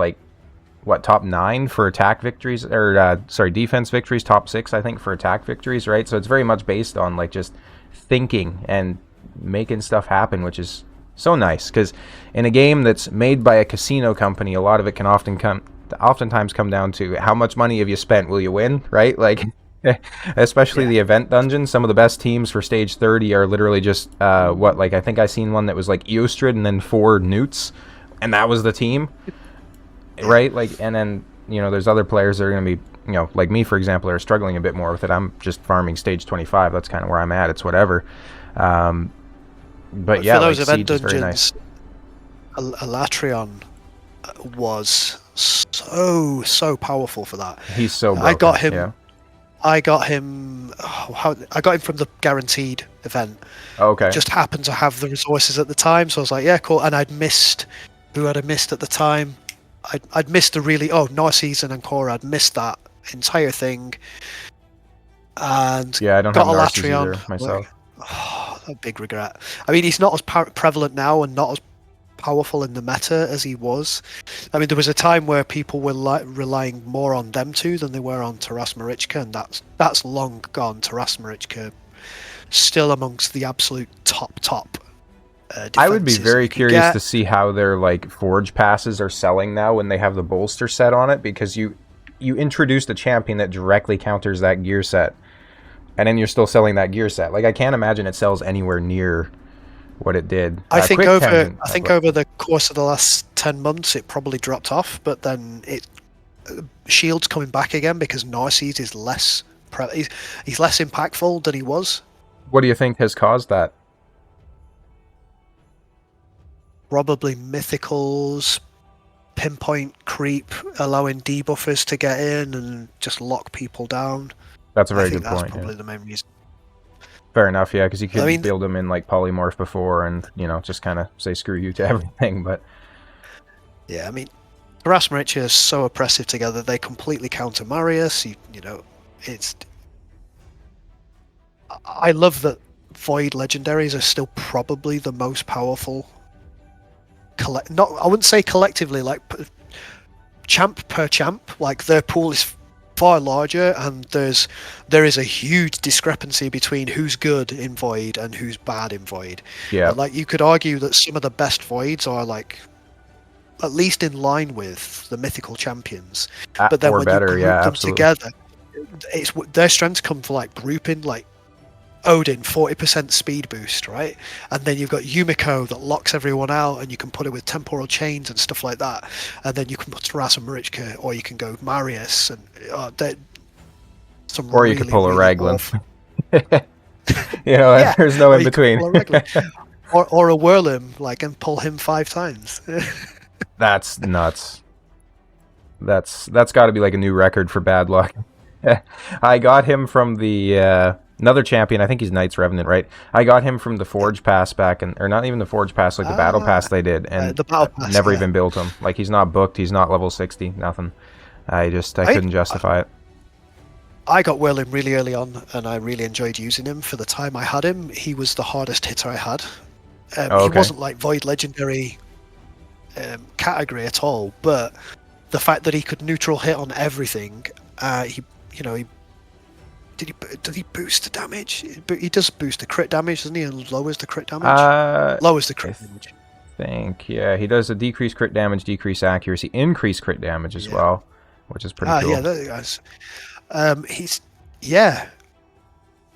top 9 for attack victories, or defense victories, top 6 I think for attack victories, right? So it's very much based on like just thinking and making stuff happen, which is so nice, because in a game that's made by a casino company, a lot of it can oftentimes come down to how much money have you spent, will you win, right? Like especially the event dungeons, some of the best teams for stage 30 are literally just I think I seen one that was like Eostrid and then 4 Newts, and that was the team, right? Like, and then, you know, there's other players that are going to be, you know, like me, for example, are struggling a bit more with it. I'm just farming stage 25. That's kind of where I'm at. It's whatever. But yeah, for those like, event Siege dungeons, is very nice. Alatrion was so powerful for that. He's so broken. I got him. Yeah. I got him. I got him from the guaranteed event. Okay. Just happened to have the resources at the time, so I was like, yeah, cool. And I'd missed. Who had I missed at the time? I'd missed the really Narcisse and Ancora. I'd missed that entire thing. And yeah, I don't got have Narcisse Alatrion either myself. A big regret. I mean, he's not as prevalent now and not as powerful in the meta as he was. I mean, there was a time where people were relying more on them two than they were on Taras Marichka, and that's long gone. Taras Marichka still amongst the absolute top. I would be very curious to see how their like forge passes are selling now when they have the bolster set on it, because you introduced a champion that directly counters that gear set, and then you're still selling that gear set. Like, I can't imagine it sells anywhere near what it did. I think over the course of the last 10 months it probably dropped off, but then Shield's coming back again because Narcisse is less he's less impactful than he was. What do you think has caused that? Probably mythicals, pinpoint creep, allowing debuffers to get in and just lock people down. That's a very good point. That's probably the main reason. Fair enough, yeah, because you could build them in like polymorph before and, you know, just kind of say screw you to everything, but... Yeah, I mean, Taras Marichka is so oppressive together, they completely counter Marius, you know, it's... I love that Void legendaries are still probably the most powerful. Not, I wouldn't say collectively, like champ per champ. Like their pool is far larger, and there is a huge discrepancy between who's good in Void and who's bad in Void. Yeah. Like you could argue that some of the best Voids are like at least in line with the mythical champions, but then or when better, you group yeah, them absolutely. together, it's their strengths come from like grouping, like Odin 40% speed boost, right? And then you've got Yumiko that locks everyone out, and you can put it with temporal chains and stuff like that. And then you can put Ras and Marichka, or you can go Marius, and some Or really, you could pull a really Raglan. awful- Yeah, there's no or in you could between. pull a Raglan. or a Whirlim, like, and pull him 5 times. That's nuts. That's got to be like a new record for bad luck. I got him from the another champion. I think he's Knights Revenant, right? I got him from the Forge Pass back, or not even the Forge Pass, like the Battle Pass they did, and the Battle Pass, never yeah. even built him. Like he's not booked. He's not level 60. Nothing. I couldn't justify it. I got Whirlim really early on, and I really enjoyed using him. For the time I had him, he was the hardest hitter I had. He wasn't like Void Legendary category at all, but the fact that he could neutral hit on everything, he did he boost the damage? He does boost the crit damage, doesn't he? And lowers the crit damage. Lowers the crit damage. Yeah, he does a decreased crit damage, decreased accuracy, increased crit damage as well, which is pretty cool. Yeah, there you guys.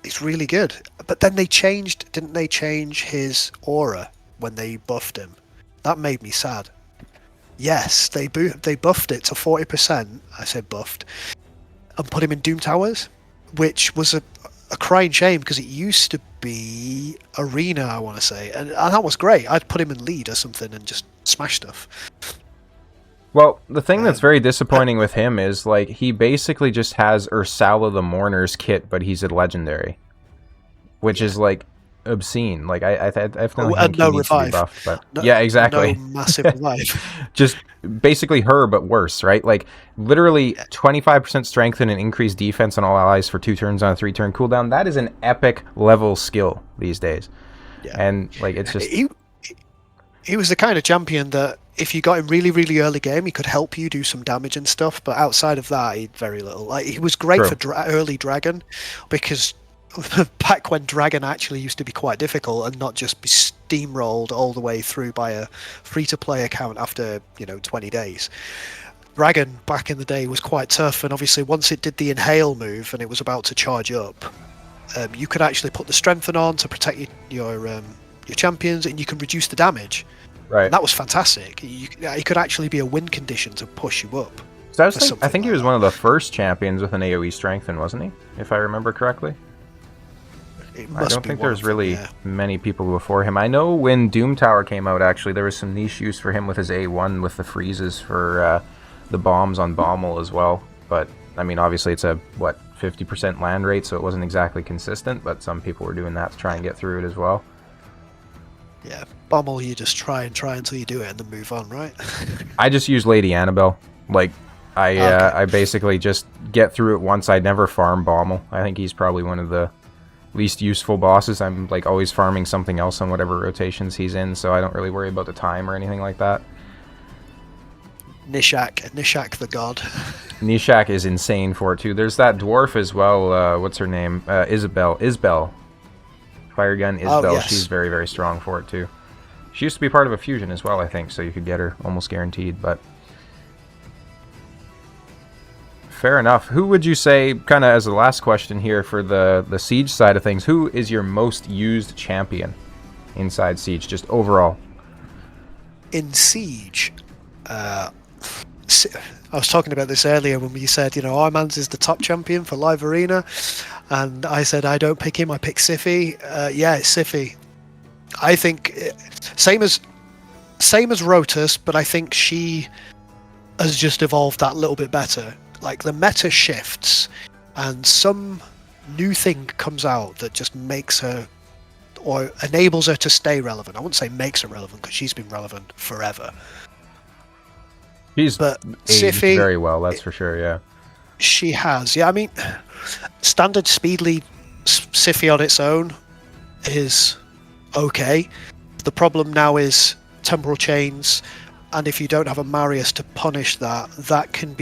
He's really good. But then didn't they change his aura when they buffed him? That made me sad. Yes, they buffed it to 40%. I said buffed, and put him in Doom Towers, which was a crying shame because it used to be Arena, I want to say, and that was great. I'd put him in lead or something and just smash stuff. Well, the thing that's very disappointing with him is, like, he basically just has Ursala the Mourner's kit, but he's a legendary, which is, like, obscene. Like, I definitely think he needs to be buffed. But yeah, exactly. No massive revive. Just basically her, but worse, right? Like, literally 25% strength and an increased defense on all allies for 2 turns on a 3-turn cooldown. That is an epic level skill these days. Yeah. And, like, it's just... He was the kind of champion that if you got him really, really early game, he could help you do some damage and stuff. But outside of that, he had very little. Like, he was great for early Dragon, because back when Dragon actually used to be quite difficult and not just be steamrolled all the way through by a free-to-play account after 20 days. Dragon back in the day was quite tough, and obviously once it did the inhale move and it was about to charge up, you could actually put the strengthen on to protect your champions, and you can reduce the damage. Right. And that was fantastic. It could actually be a win condition to push you up. So I think he was one of the first champions with an AoE strengthen, wasn't he? If I remember correctly. I don't think there's really many people before him. I know when Doom Tower came out, actually, there was some niche use for him with his A1 with the freezes for the bombs on Bommel as well. But, I mean, obviously it's a, 50% land rate, so it wasn't exactly consistent, but some people were doing that to try and get through it as well. Yeah, Bommel, you just try until you do it and then move on, right? I just use Lady Annabelle. Like, I basically just get through it once. I never farm Bommel. I think he's probably one of the least useful bosses. I'm like always farming something else on whatever rotations he's in, so I don't really worry about the time or anything like that. Nishak the god. Nishak is insane for it too. There's that dwarf as well. What's her name? Isabel. Firegun Isabel. Oh, yes. She's very, very strong for it too. She used to be part of a fusion as well, I think, so you could get her almost guaranteed. But fair enough. Who would you say, kind of as the last question here for the Siege side of things, who is your most used champion inside Siege, just overall? In Siege, I was talking about this earlier when we said, Armans is the top champion for Live Arena, and I said I don't pick him, I pick Siphi. Yeah, it's Siphi. I think same as Rotus, but I think she has just evolved that little bit better. Like, the meta shifts and some new thing comes out that just makes her, or enables her to stay relevant. I wouldn't say makes her relevant, because she's been relevant forever. She's but aged Siphi, very well, that's for sure, yeah. She has, yeah. I mean, standard speed lead Siphi on its own is okay. The problem now is temporal chains, and if you don't have a Marius to punish that, that can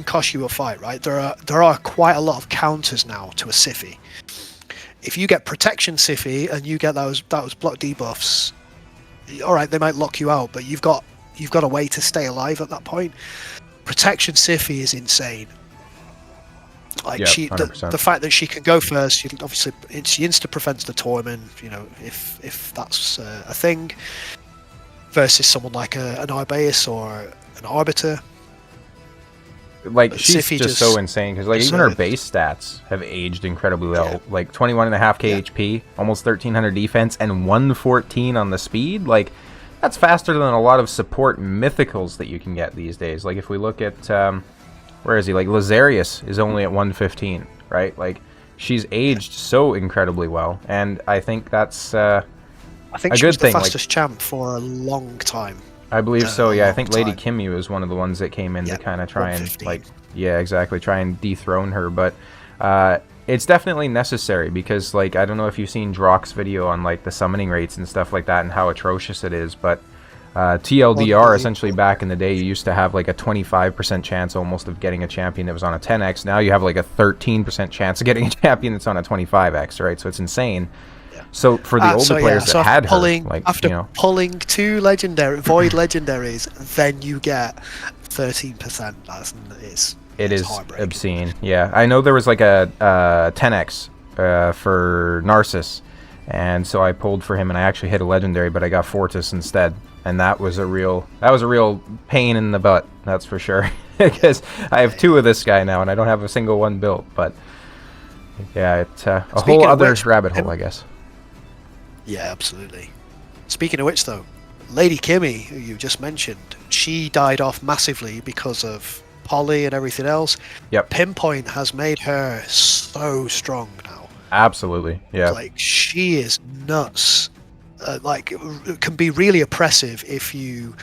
cost you a fight, right? There are quite a lot of counters now to a Siphi. If you get protection Siphi and you get those block debuffs, all right, they might lock you out, but you've got a way to stay alive at that point. Protection Siphi is insane. Like Yeah, the fact that she can go first, she insta prevents the torment, if that's a thing, versus someone like an Arbaeus or an Arbiter. Like, she's Siphi just so insane, because like even her so- base stats have aged incredibly well. Yeah. Like 21.5k Yeah. HP, almost 1300 defense, and 114 on the speed. Like, that's faster than a lot of support mythicals that you can get these days. Like, if we look at where is he? Like, Lazarius is only at 115, right? Like, she's aged so incredibly well, and I think that's I think a she good was the thing, like- fastest champ for a long time. I believe so, a yeah. I long think Lady time. Kimmy was one of the ones that came in Yeah, to kind of try and, 115. like, yeah, exactly, try and dethrone her. But it's definitely necessary because, like, I don't know if you've seen Drock's video on, like, the summoning rates and stuff like that and how atrocious it is, but TLDR, Unbelievable. essentially back in the day, you used to have, like, a 25% chance almost of getting a champion that was on a 10x. Now you have, like, a 13% chance of getting a champion that's on a 25x, right? So it's insane. So for the older players that had her, like, after pulling 2 legendary void legendaries, then you get 13%. It is heartbreaking. obscene. Yeah, I know there was like a 10x for Narcissus, and so I pulled for him, and I actually hit a legendary, but I got Fortis instead, and that was a real pain in the butt. That's for sure, because I have 2 of this guy now, and I don't have a single one built. But yeah, it's a Speaking whole of other which, rabbit hole, I guess. Yeah, absolutely. Speaking of which, though, Lady Kimmy, who you just mentioned, she died off massively because of Polly and everything else. Yep, Pinpoint has made her so strong now. absolutely. Yeah. Like, she is nuts. Like, it can be really oppressive if you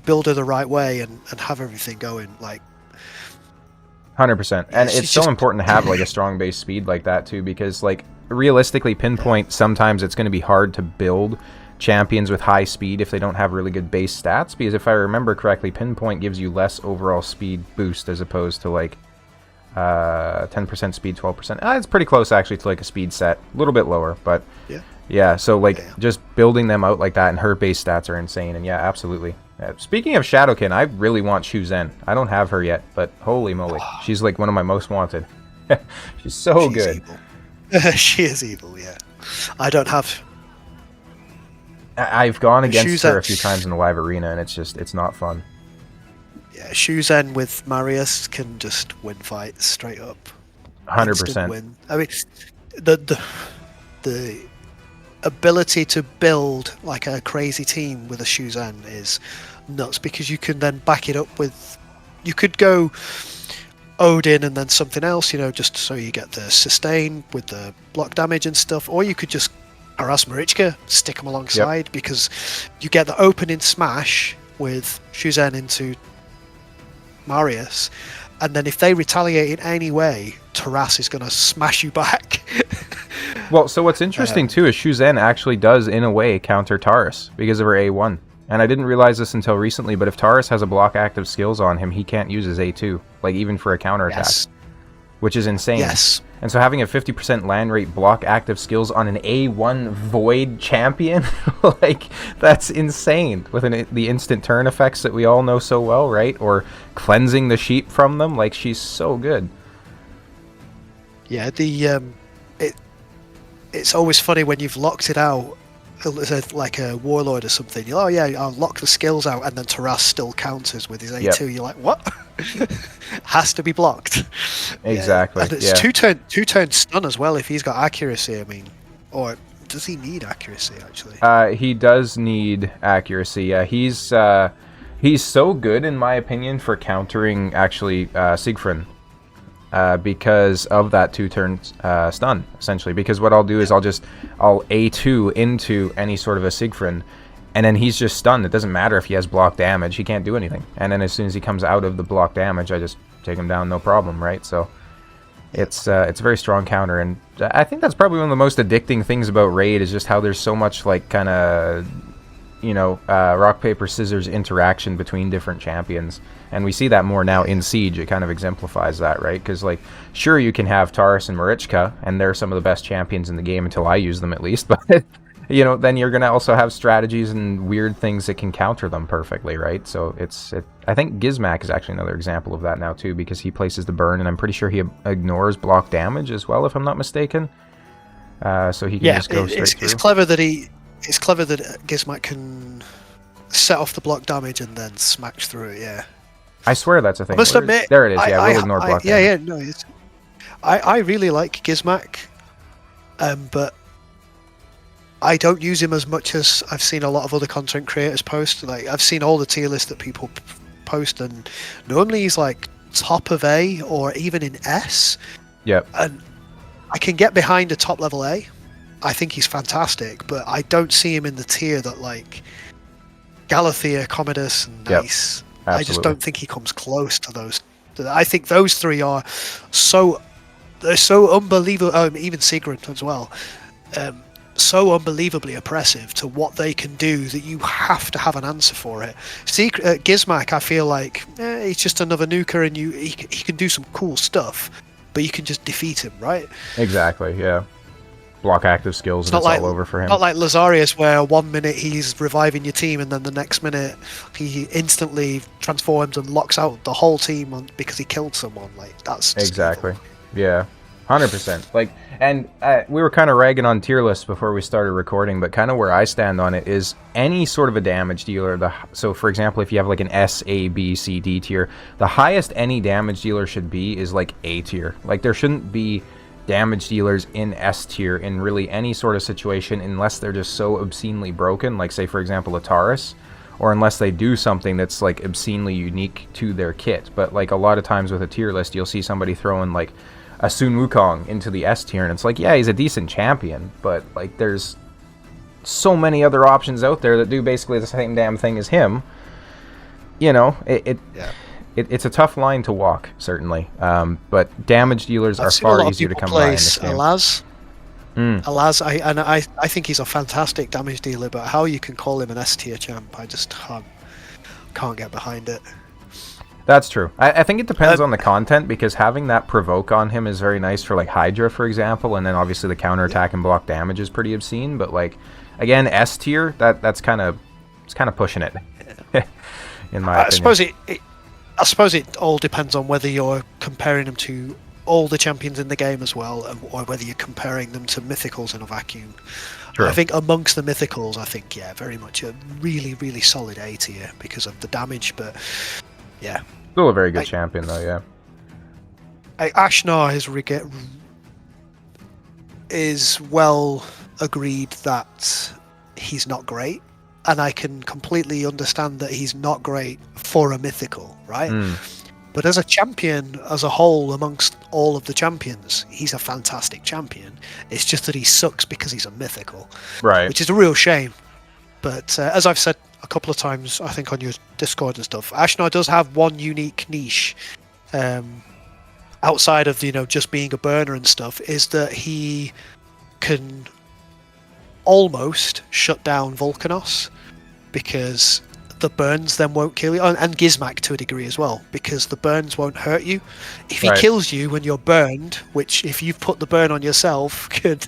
build her the right way and have everything going. Like, 100%. And she's it's so just- important to have like a strong base speed like that too, because like realistically Pinpoint, sometimes it's going to be hard to build champions with high speed if they don't have really good base stats, because if I remember correctly, Pinpoint gives you less overall speed boost as opposed to like 10% speed, 12%. It's pretty close actually to like a speed set, a little bit lower, but yeah, so like just building them out like that, and her base stats are insane. And yeah, absolutely. Speaking of Shadowkin, I really want Shu Zhen. I don't have her yet, but holy moly, she's like one of my most wanted. She's so she's good. evil. She is evil, yeah. I don't have... I've gone against Shu her Zhen- a few times in the live arena, and it's not fun. Yeah, Shu Zhen with Marius can just win fights straight up. 100%. Instant win. I mean, the ability to build like a crazy team with a Shu Zhen is nuts, because you can then back it up with... You could go Odin and then something else, just so you get the sustain with the block damage and stuff, or you could just harass Marichka, stick them alongside, because you get the opening smash with Shu Zhen into Marius, and then if they retaliate in any way, Taras is going to smash you back. Well, so what's interesting too is Shu Zhen actually does, in a way, counter Taurus because of her A1. And I didn't realize this until recently, but if Taurus has a block active skills on him, he can't use his A2, like even for a counterattack, Yes. which is insane. Yes. And so having a 50% land rate block active skills on an A1 Void champion, like, that's insane. With the instant turn effects that we all know so well, right? Or cleansing the sheep from them, like, she's so good. Yeah, it's always funny when you've locked it out, like a warlord or something. You're, oh yeah, I'll lock the skills out, and then Taras still counters with his A2. You're like, what? Has to be blocked. Exactly. Yeah. And it's two-turn stun as well if he's got accuracy. I mean, or does he need accuracy actually? He does need accuracy. Yeah, he's so good in my opinion for countering actually Siegfried. Because of that 2-turn stun, essentially. Because what I'll do is I'll A2 into any sort of a Siegfried, and then he's just stunned. It doesn't matter if he has block damage, he can't do anything. And then as soon as he comes out of the block damage, I just take him down, no problem, right? So It's a very strong counter, and I think that's probably one of the most addicting things about Raid is just how there's so much like kind of rock paper scissors interaction between different champions, and we see that more now in Siege. It kind of exemplifies that, right? Because like, sure, you can have Taurus and Marichka, and they're some of the best champions in the game until I use them, at least. But then you're gonna also have strategies and weird things that can counter them perfectly, right? So I think Gizmak is actually another example of that now too, because he places the burn, and I'm pretty sure he ignores block damage as well, if I'm not mistaken. So he can just go straight through. It's clever that Gizmak can set off the block damage and then smash through it. Yeah, I swear that's a thing. I must admit, there it is. Yeah, we'll ignore block damage. Yeah, no, I really like Gizmak, but I don't use him as much as I've seen a lot of other content creators post. Like, I've seen all the tier lists that people post, and normally he's like top of A or even in S. Yep. And I can get behind a top level A. I think he's fantastic, but I don't see him in the tier that like Galathea, Commodus, and Nice. Yep, I just don't think he comes close to those. I think those three are so unbelievable. Even Sigrun as well. So unbelievably oppressive to what they can do that you have to have an answer for it. Gizmak, I feel like he's just another nuker, and he can do some cool stuff, but you can just defeat him, right? Exactly. Yeah. Block active skills, and it's all over for him. Not like Lazarius, where 1 minute he's reviving your team, and then the next minute he instantly transforms and locks out the whole team because he killed someone. Like, that's just exactly. Yeah. 100%. Like, and we were kind of ragging on tier lists before we started recording, but kind of where I stand on it is any sort of a damage dealer. So, for example, if you have like an S, A, B, C, D tier, the highest any damage dealer should be is like A tier. Like, there shouldn't be damage dealers in S tier in really any sort of situation unless they're just so obscenely broken, like say for example a Taurus, or unless they do something that's like obscenely unique to their kit. But like a lot of times with a tier list, you'll see somebody throwing like a Sun Wukong into the S tier, and it's like, yeah, he's a decent champion, but like there's so many other options out there that do basically the same damn thing as him. It's a tough line to walk, certainly. But damage dealers are far easier to come by in this game. Alaz, I think he's a fantastic damage dealer, but how you can call him an S tier champ, I just can't get behind it. That's true. I think it depends on the content, because having that provoke on him is very nice for like Hydra, for example, and then obviously the counterattack and block damage is pretty obscene. But like, again, S tier, that's kind of pushing it, in my opinion. I suppose it all depends on whether you're comparing them to all the champions in the game as well, or whether you're comparing them to mythicals in a vacuum. True. I think amongst the mythicals, very much a really, really solid A tier because of the damage, but yeah. Still a very good champion, though, yeah. Ashnar is well agreed that he's not great, and I can completely understand that he's not great for a mythical, right? But as a champion, as a whole, amongst all of the champions, he's a fantastic champion. It's just that he sucks because he's a mythical, right? Which is a real shame. But as I've said a couple of times, I think on your Discord and stuff, Ashnar does have one unique niche, outside of just being a burner and stuff, is that he can almost shut down Volcanos, because the burns then won't kill you, and Gizmak to a degree as well, because the burns won't hurt you. If he kills you when you're burned, which if you've put the burn on yourself could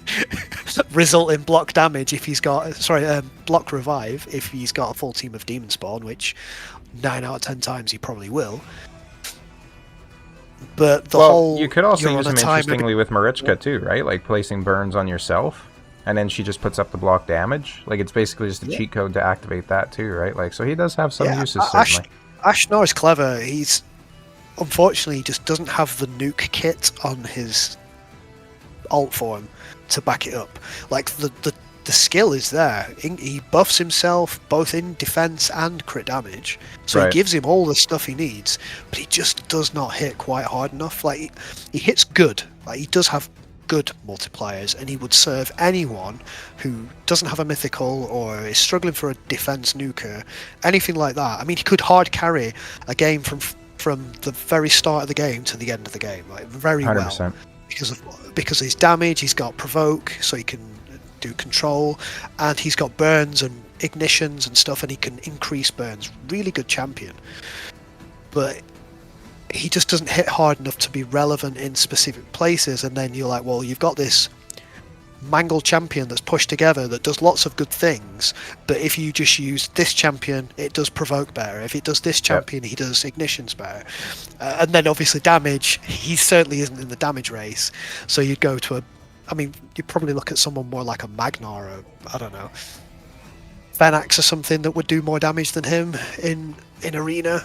result in block damage if he's got block revive if he's got a full team of demon spawn, which 9 out of 10 times he probably will. But you could also use him interestingly with Marichka too, right? Like placing burns on yourself, and then she just puts up the block damage. Like, it's basically just a cheat code to activate that too, right? Like, so he does have some uses, certainly. Ashnar is clever. He's unfortunately just doesn't have the nuke kit on his alt form to back it up. Like, the skill is there. He buffs himself both in defense and crit damage, so he gives him all the stuff he needs, but he just does not hit quite hard enough. Like, he hits good. Like, he does have good multipliers, and he would serve anyone who doesn't have a mythical or is struggling for a defense nuker, anything like that. I mean, he could hard carry a game from the very start of the game to the end of the game, like, very 100%. Well. because of his damage. He's got provoke, so he can do control, and he's got burns and ignitions and stuff, and he can increase burns. Really good champion, but he just doesn't hit hard enough to be relevant in specific places. And then you're like, well, you've got this mangled champion that's pushed together that does lots of good things, but if you just use this champion, it does provoke better. If it does this champion, he does ignitions better. And then obviously damage, he certainly isn't in the damage race, so you'd go to you'd probably look at someone more like a Magnar, or I don't know, Venax or something that would do more damage than him in arena.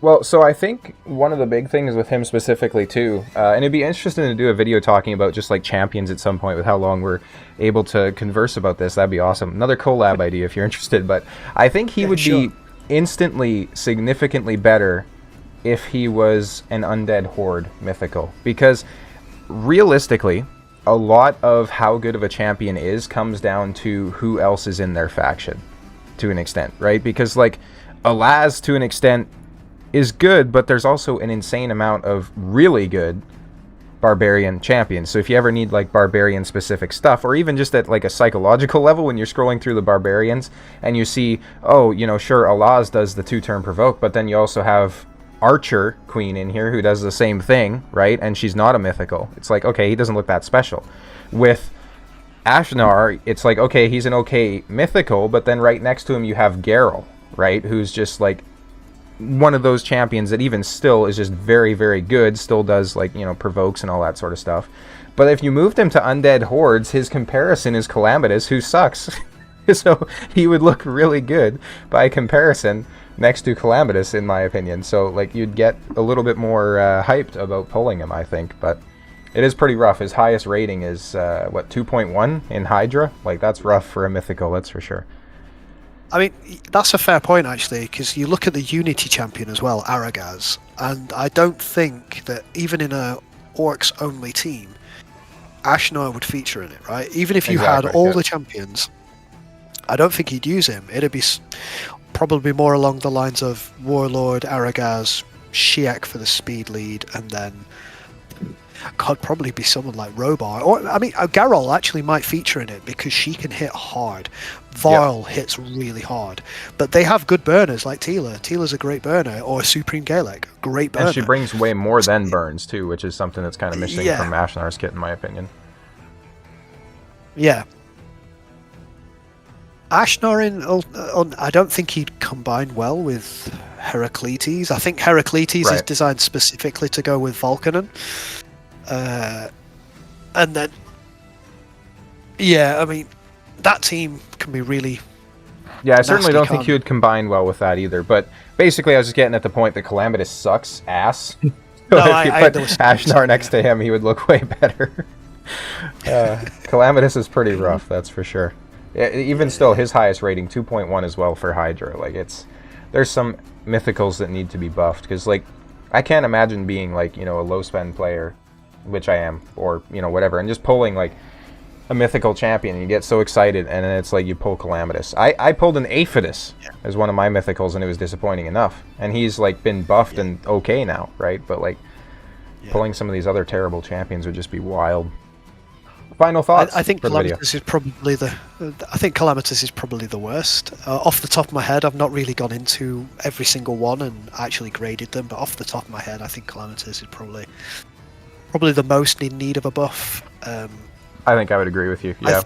Well, so I think one of the big things with him specifically too, and it'd be interesting to do a video talking about just like champions at some point with how long we're able to converse about this. That'd be awesome. Another collab idea if you're interested. But I think he would be instantly significantly better if he was an Undead Horde mythical. Because realistically, a lot of how good of a champion is comes down to who else is in their faction to an extent, right? Because like Alaz to an extent is good, but there's also an insane amount of really good barbarian champions. So if you ever need like barbarian specific stuff, or even just at like a psychological level when you're scrolling through the barbarians and you see, oh, you know, sure, Alaz does the 2-turn provoke, but then you also have Archer Queen in here who does the same thing, right? And she's not a mythical. It's like, okay, he doesn't look that special. With Ashnar, it's like, okay, he's an okay mythical, but then right next to him you have Geralt, right? Who's just like one of those champions that even still is just very, very good, still does like, you know, provokes and all that sort of stuff. But if you moved him to Undead Hordes, his comparison is Calamitous, who sucks. So he would look really good by comparison next to Calamitous, in my opinion. So like you'd get a little bit more hyped about pulling him, I think. But it is pretty rough. His highest rating is, 2.1 in Hydra? Like that's rough for a mythical, that's for sure. I mean, that's a fair point, actually, because you look at the Unity champion as well, Aragaz, and I don't think that even in a Orcs-only team, Ashnar would feature in it, right? Even if you had all the champions, I don't think he'd use him. It'd be probably more along the lines of Warlord, Aragaz, Shiek for the speed lead, and then could probably be someone like Robar. Or, I mean, Garol actually might feature in it because she can hit hard. Varl hits really hard. But they have good burners like Tila. Tila's a great burner. Or Supreme Gaelic, great burner. And she brings way more than burns, too, which is something that's kind of missing from Ashnar's kit, in my opinion. Yeah. Ashnar I don't think he'd combine well with Heraclitus. I think Heraclitus is designed specifically to go with Volcanon. And then, I mean, that team can be really. Yeah, I certainly don't think he would combine well with that either. But basically, I was just getting at the point that Calamitous sucks ass. So if you put Ashnar next to him, he would look way better. Calamitous is pretty rough, that's for sure. Even still, his highest rating, 2.1 as well for Hydra. Like there's some mythicals that need to be buffed because, like, I can't imagine being like, you know, a low spend player, which I am, or, you know, whatever, and just pulling like a mythical champion and you get so excited and then it's like you pull Calamitous. I pulled an Aphodus as one of my mythicals and it was disappointing enough, and he's like been buffed and okay now, right? But like pulling some of these other terrible champions would just be wild. Final thoughts? I think Calamitous is probably the worst. Off the top of my head, I've not really gone into every single one and actually graded them, but off the top of my head, I think Calamitous is probably the most in need of a buff. I think I would agree with you. Yeah.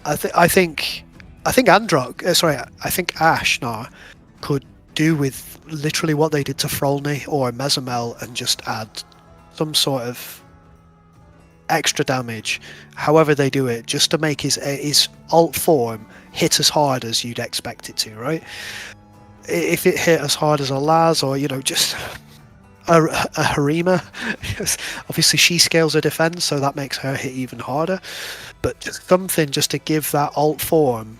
I think Ashnar could do with literally what they did to Frolny or Mezamel and just add some sort of extra damage, however they do it, just to make his alt form hit as hard as you'd expect it to, right? If it hit as hard as a Laz, or, you know, just a Harima, obviously she scales her defense, so that makes her hit even harder, but just something just to give that alt form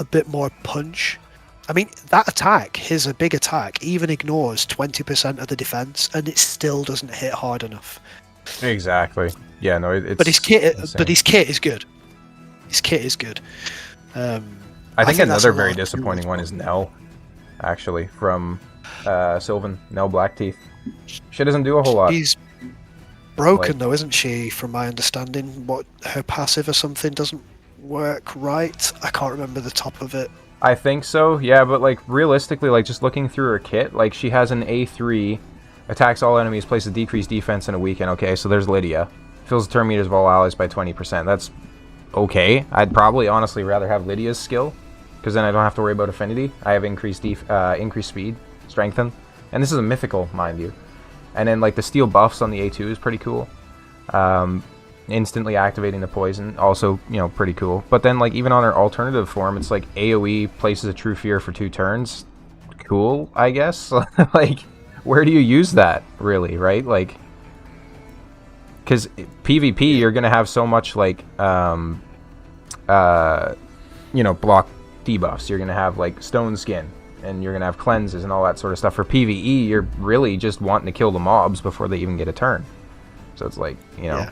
a bit more punch. I mean, that attack, his big attack, even ignores 20% of the defense, and it still doesn't hit hard enough. Exactly. Yeah, no, it's. But his kit is good. His kit is good. I think another very disappointing one is Nell, actually, from Sylvan, Nell Blackteeth. She doesn't do a whole lot. broken Like, though, isn't she? From my understanding, what her passive or something doesn't work right. I can't remember the top of it. I think so, yeah, but like realistically, like just looking through her kit, like she has an A3, attacks all enemies, places decreased defense in a weekend. Okay, so there's Lydia. Fills the turn meters of all allies by 20%. That's okay. I'd probably honestly rather have Lydia's skill, because then I don't have to worry about affinity. I have increased increased speed, strengthen, and this is a mythical, mind you. And then like the steel buffs on the A2 is pretty cool. Instantly activating the poison, also, you know, pretty cool. But then like even on her alternative form, it's like AoE places a true fear for 2 turns. Cool, I guess. Like, where do you use that really, right? Like, because PvP, you're gonna have so much like you know, block debuffs. You're gonna have like stone skin, and you're gonna have cleanses and all that sort of stuff. For PvE, you're really just wanting to kill the mobs before they even get a turn. So it's like, you know,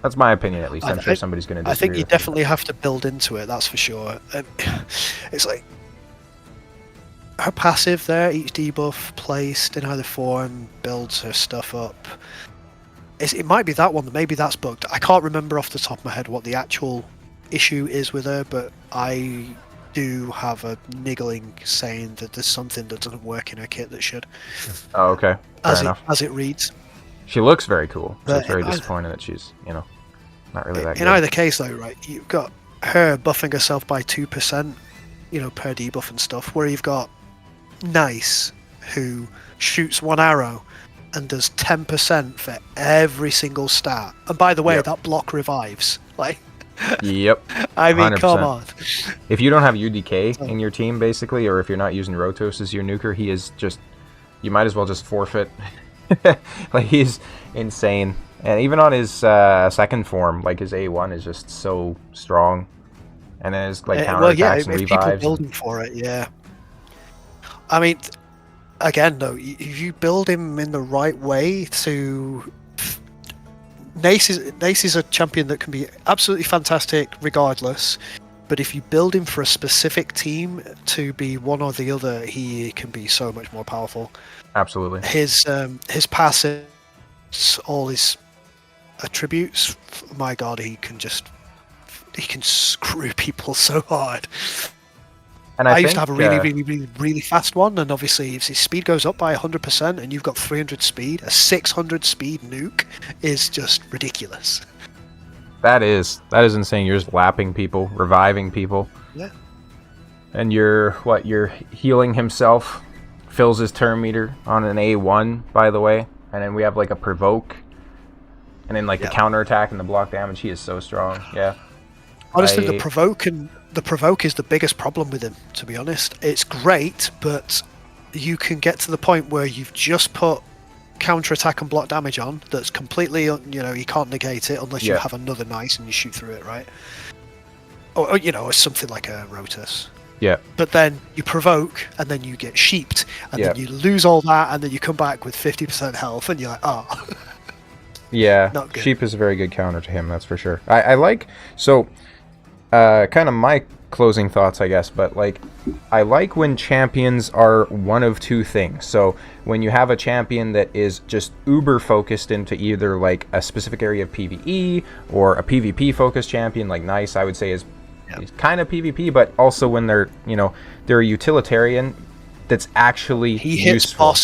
that's my opinion at least. I'm sure somebody's gonna disagree. I think you with me, definitely have to build into it. That's for sure. It's like her passive there. Each debuff placed in either form builds her stuff up. It might be that one. Maybe that's bugged. I can't remember off the top of my head what the actual issue is with her, but I do have a niggling saying that there's something that doesn't work in her kit that should. Oh, okay. Fair enough. As it reads. She looks very cool. So But it's very in either- disappointing that she's, you know, not really that In good. either case, though, right, you've got her buffing herself by 2%, you know, per debuff and stuff, where you've got Nice, who shoots one arrow and does 10% for every single stat. And by the way, Yep. that block revives. Like, Yep. I mean, 100%. come on. If you don't have UDK in your team, basically, or if you're not using Rotos as your nuker, he is just, you might as well just forfeit. Like, he's insane. And even on his second form, like his A1 is just so strong. And then his like counter Well, yeah, attacks and if people revives. building for it, yeah. I mean, again, though, if you build him in the right way to... Nace is a champion that can be absolutely fantastic regardless, but if you build him for a specific team to be one or the other, he can be so much more powerful. Absolutely. His passive, all his attributes, my god, he can screw people so hard. And I think, used to have a really fast one, and obviously if his speed goes up by 100% and you've got 300 speed, a 600 speed nuke is just ridiculous. that is insane. You're just lapping people, reviving people. Yeah. And you're healing himself, fills his turn meter on an A1, by the way. And then we have like a provoke, and then like the counter attack and the block damage. He is so strong. Yeah. Honestly, the provoke is the biggest problem with him, to be honest. It's great, but you can get to the point where you've just put counter attack and block damage on that's completely, you know, you can't negate it unless you have another Nice and you shoot through it, right? Or you know, something like a Rotus. Yeah. But then you provoke, and then you get sheeped, and then you lose all that, and then you come back with 50% health, and you're like, oh. Yeah, Not good. Sheep is a very good counter to him, that's for sure. I like, so, kind of my closing thoughts, I guess, but like, I like when champions are one of two things. So when you have a champion that is just uber focused into either like a specific area of PvE or a PvP focused champion, like Nice, I would say is kind of PvP, but also when they're, you know, they're a utilitarian that's actually He hits useful.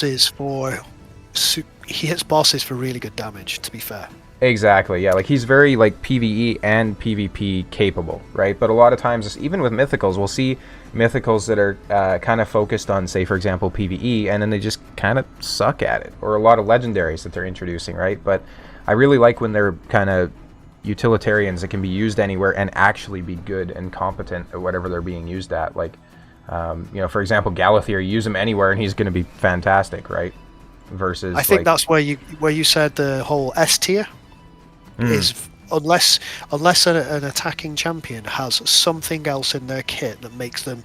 he hits bosses for really good damage, to be fair. Exactly, yeah. Like, he's very, like, PvE and PvP capable, right? But a lot of times, even with Mythicals, we'll see Mythicals that are kind of focused on, say, for example, PvE, and then they just kind of suck at it. Or a lot of Legendaries that they're introducing, right? But I really like when they're kind of utilitarians that can be used anywhere and actually be good and competent at whatever they're being used at. Like, you know, for example, Galathier, use him anywhere and he's going to be fantastic, right? Versus, I think like, that's where you said the whole S tier is unless an attacking champion has something else in their kit that makes them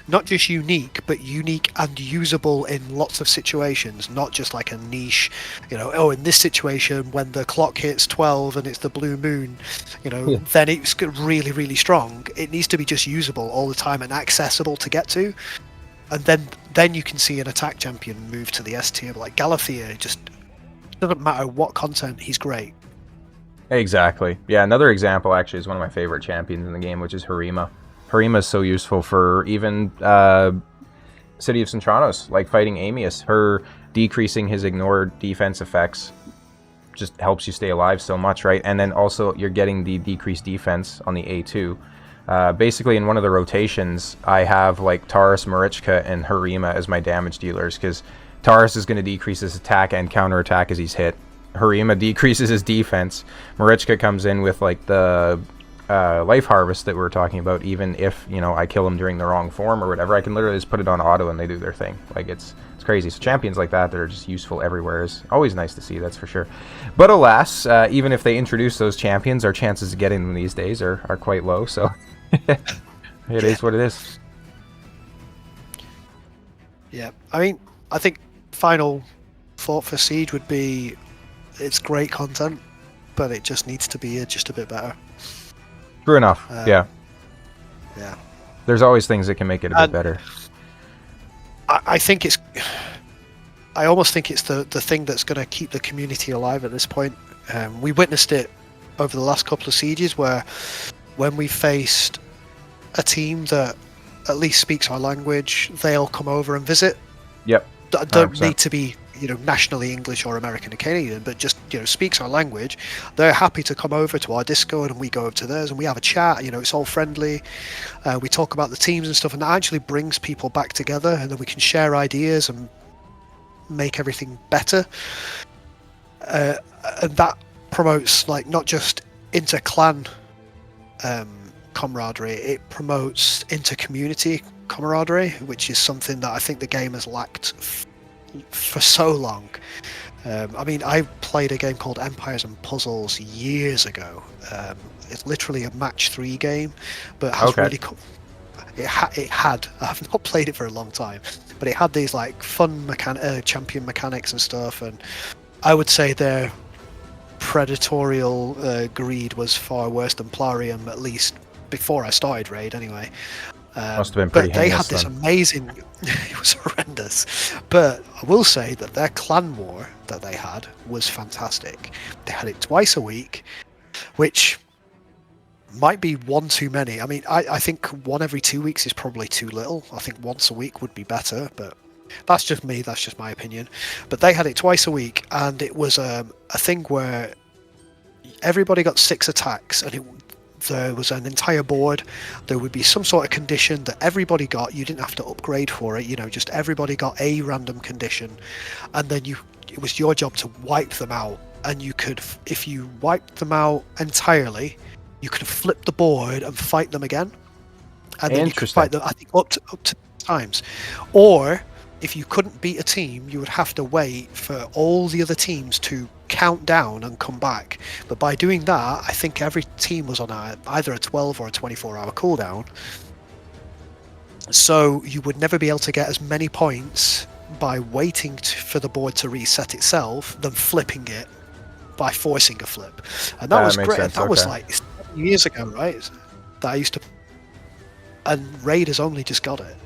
not just unique, but unique and usable in lots of situations, not just like a niche, you know, oh, in this situation when the clock hits 12 and it's the blue moon, you know, then it's really, really strong. It needs to be just usable all the time and accessible to get to. And then you can see an attack champion move to the S tier, like Galathier, just doesn't matter what content, he's great. Exactly. Yeah, another example actually is one of my favorite champions in the game, which is Harima. Harima is so useful for even City of Centranos, like fighting Amius. Her decreasing his ignored defense effects just helps you stay alive so much, right? And then also you're getting the decreased defense on the A2. Basically, in one of the rotations, I have like Taurus, Marichka, and Harima as my damage dealers, because Taurus is going to decrease his attack and counterattack as he's hit. Harima decreases his defense. Marichka comes in with like the life harvest that we were talking about. Even if, you know, I kill them during the wrong form or whatever, I can literally just put it on auto and they do their thing. Like, it's crazy. So champions like that are just useful everywhere is always nice to see, that's for sure. But alas, even if they introduce those champions, our chances of getting them these days are quite low. So it is what it is. Yeah, I mean, I think final thought for Siege would be it's great content, but it just needs to be just a bit better. True enough. Yeah. Yeah. There's always things that can make it a bit better. I think it's. I almost think it's the thing that's going to keep the community alive at this point. We witnessed it over the last couple of sieges, where when we faced a team that at least speaks our language, they'll come over and visit. Yep. Don't need to be, you know, nationally English or American or Canadian, but just, you know, speaks our language. They're happy to come over to our Discord and we go over to theirs and we have a chat. You know, it's all friendly. We talk about the teams and stuff, and that actually brings people back together, and then we can share ideas and make everything better. And that promotes, like, not just inter-clan camaraderie, it promotes inter-community camaraderie, which is something that I think the game has lacked for so long. I mean, I played a game called Empires and Puzzles years ago. It's literally a match 3 game, but has really it had I've not played it for a long time, but it had these like fun champion mechanics and stuff, and I would say their predatorial greed was far worse than Plarium, at least before I started Raid anyway. Must have been pretty but they had heinous, this then. amazing it was horrendous, but I will say that their clan war that they had was fantastic. They had it twice a week, which might be one too many. I mean, I think one every 2 weeks is probably too little. I think once a week would be better, but that's just me, that's just my opinion. But they had it twice a week, and it was a thing where everybody got 6 attacks, and there was an entire board. There would be some sort of condition that everybody got. You didn't have to upgrade for it, you know, just everybody got a random condition, and then it was your job to wipe them out. And you could, if you wiped them out entirely, you could flip the board and fight them again, and then you could fight them, I think, up to times. Or if you couldn't beat a team, you would have to wait for all the other teams to count down and come back. But by doing that, I think every team was on either a 12 or a 24-hour cooldown. So you would never be able to get as many points by waiting for the board to reset itself than flipping it by forcing a flip. And that was great. Sense. That was like 7 years ago, right? That I used to. And Raid has only just got it.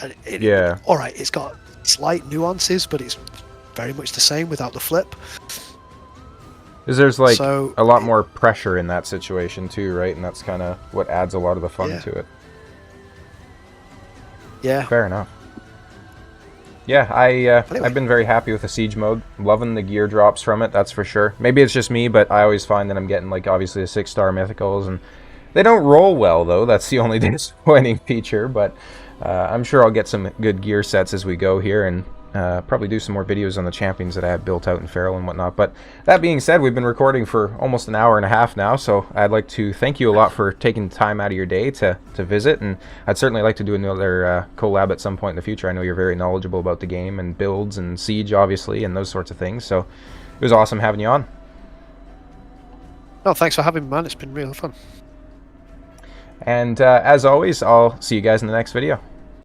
And yeah. All right, it's got slight nuances, but it's very much the same without the flip. Because there's like a lot more pressure in that situation too, right? And that's kind of what adds a lot of the fun to it. Yeah. Fair enough. Yeah, anyway. I've been very happy with the Siege mode. Loving the gear drops from it, that's for sure. Maybe it's just me, but I always find that I'm getting, like, obviously the 6-star mythicals, and they don't roll well, though. That's the only disappointing feature, but I'm sure I'll get some good gear sets as we go here, and probably do some more videos on the champions that I have built out in Feral and whatnot. But that being said, we've been recording for almost an hour and a half now, so I'd like to thank you a lot for taking time out of your day to visit, and I'd certainly like to do another collab at some point in the future. I know you're very knowledgeable about the game and builds and Siege, obviously, and those sorts of things, so it was awesome having you on. Oh, thanks for having me, man. It's been real fun. And as always, I'll see you guys in the next video.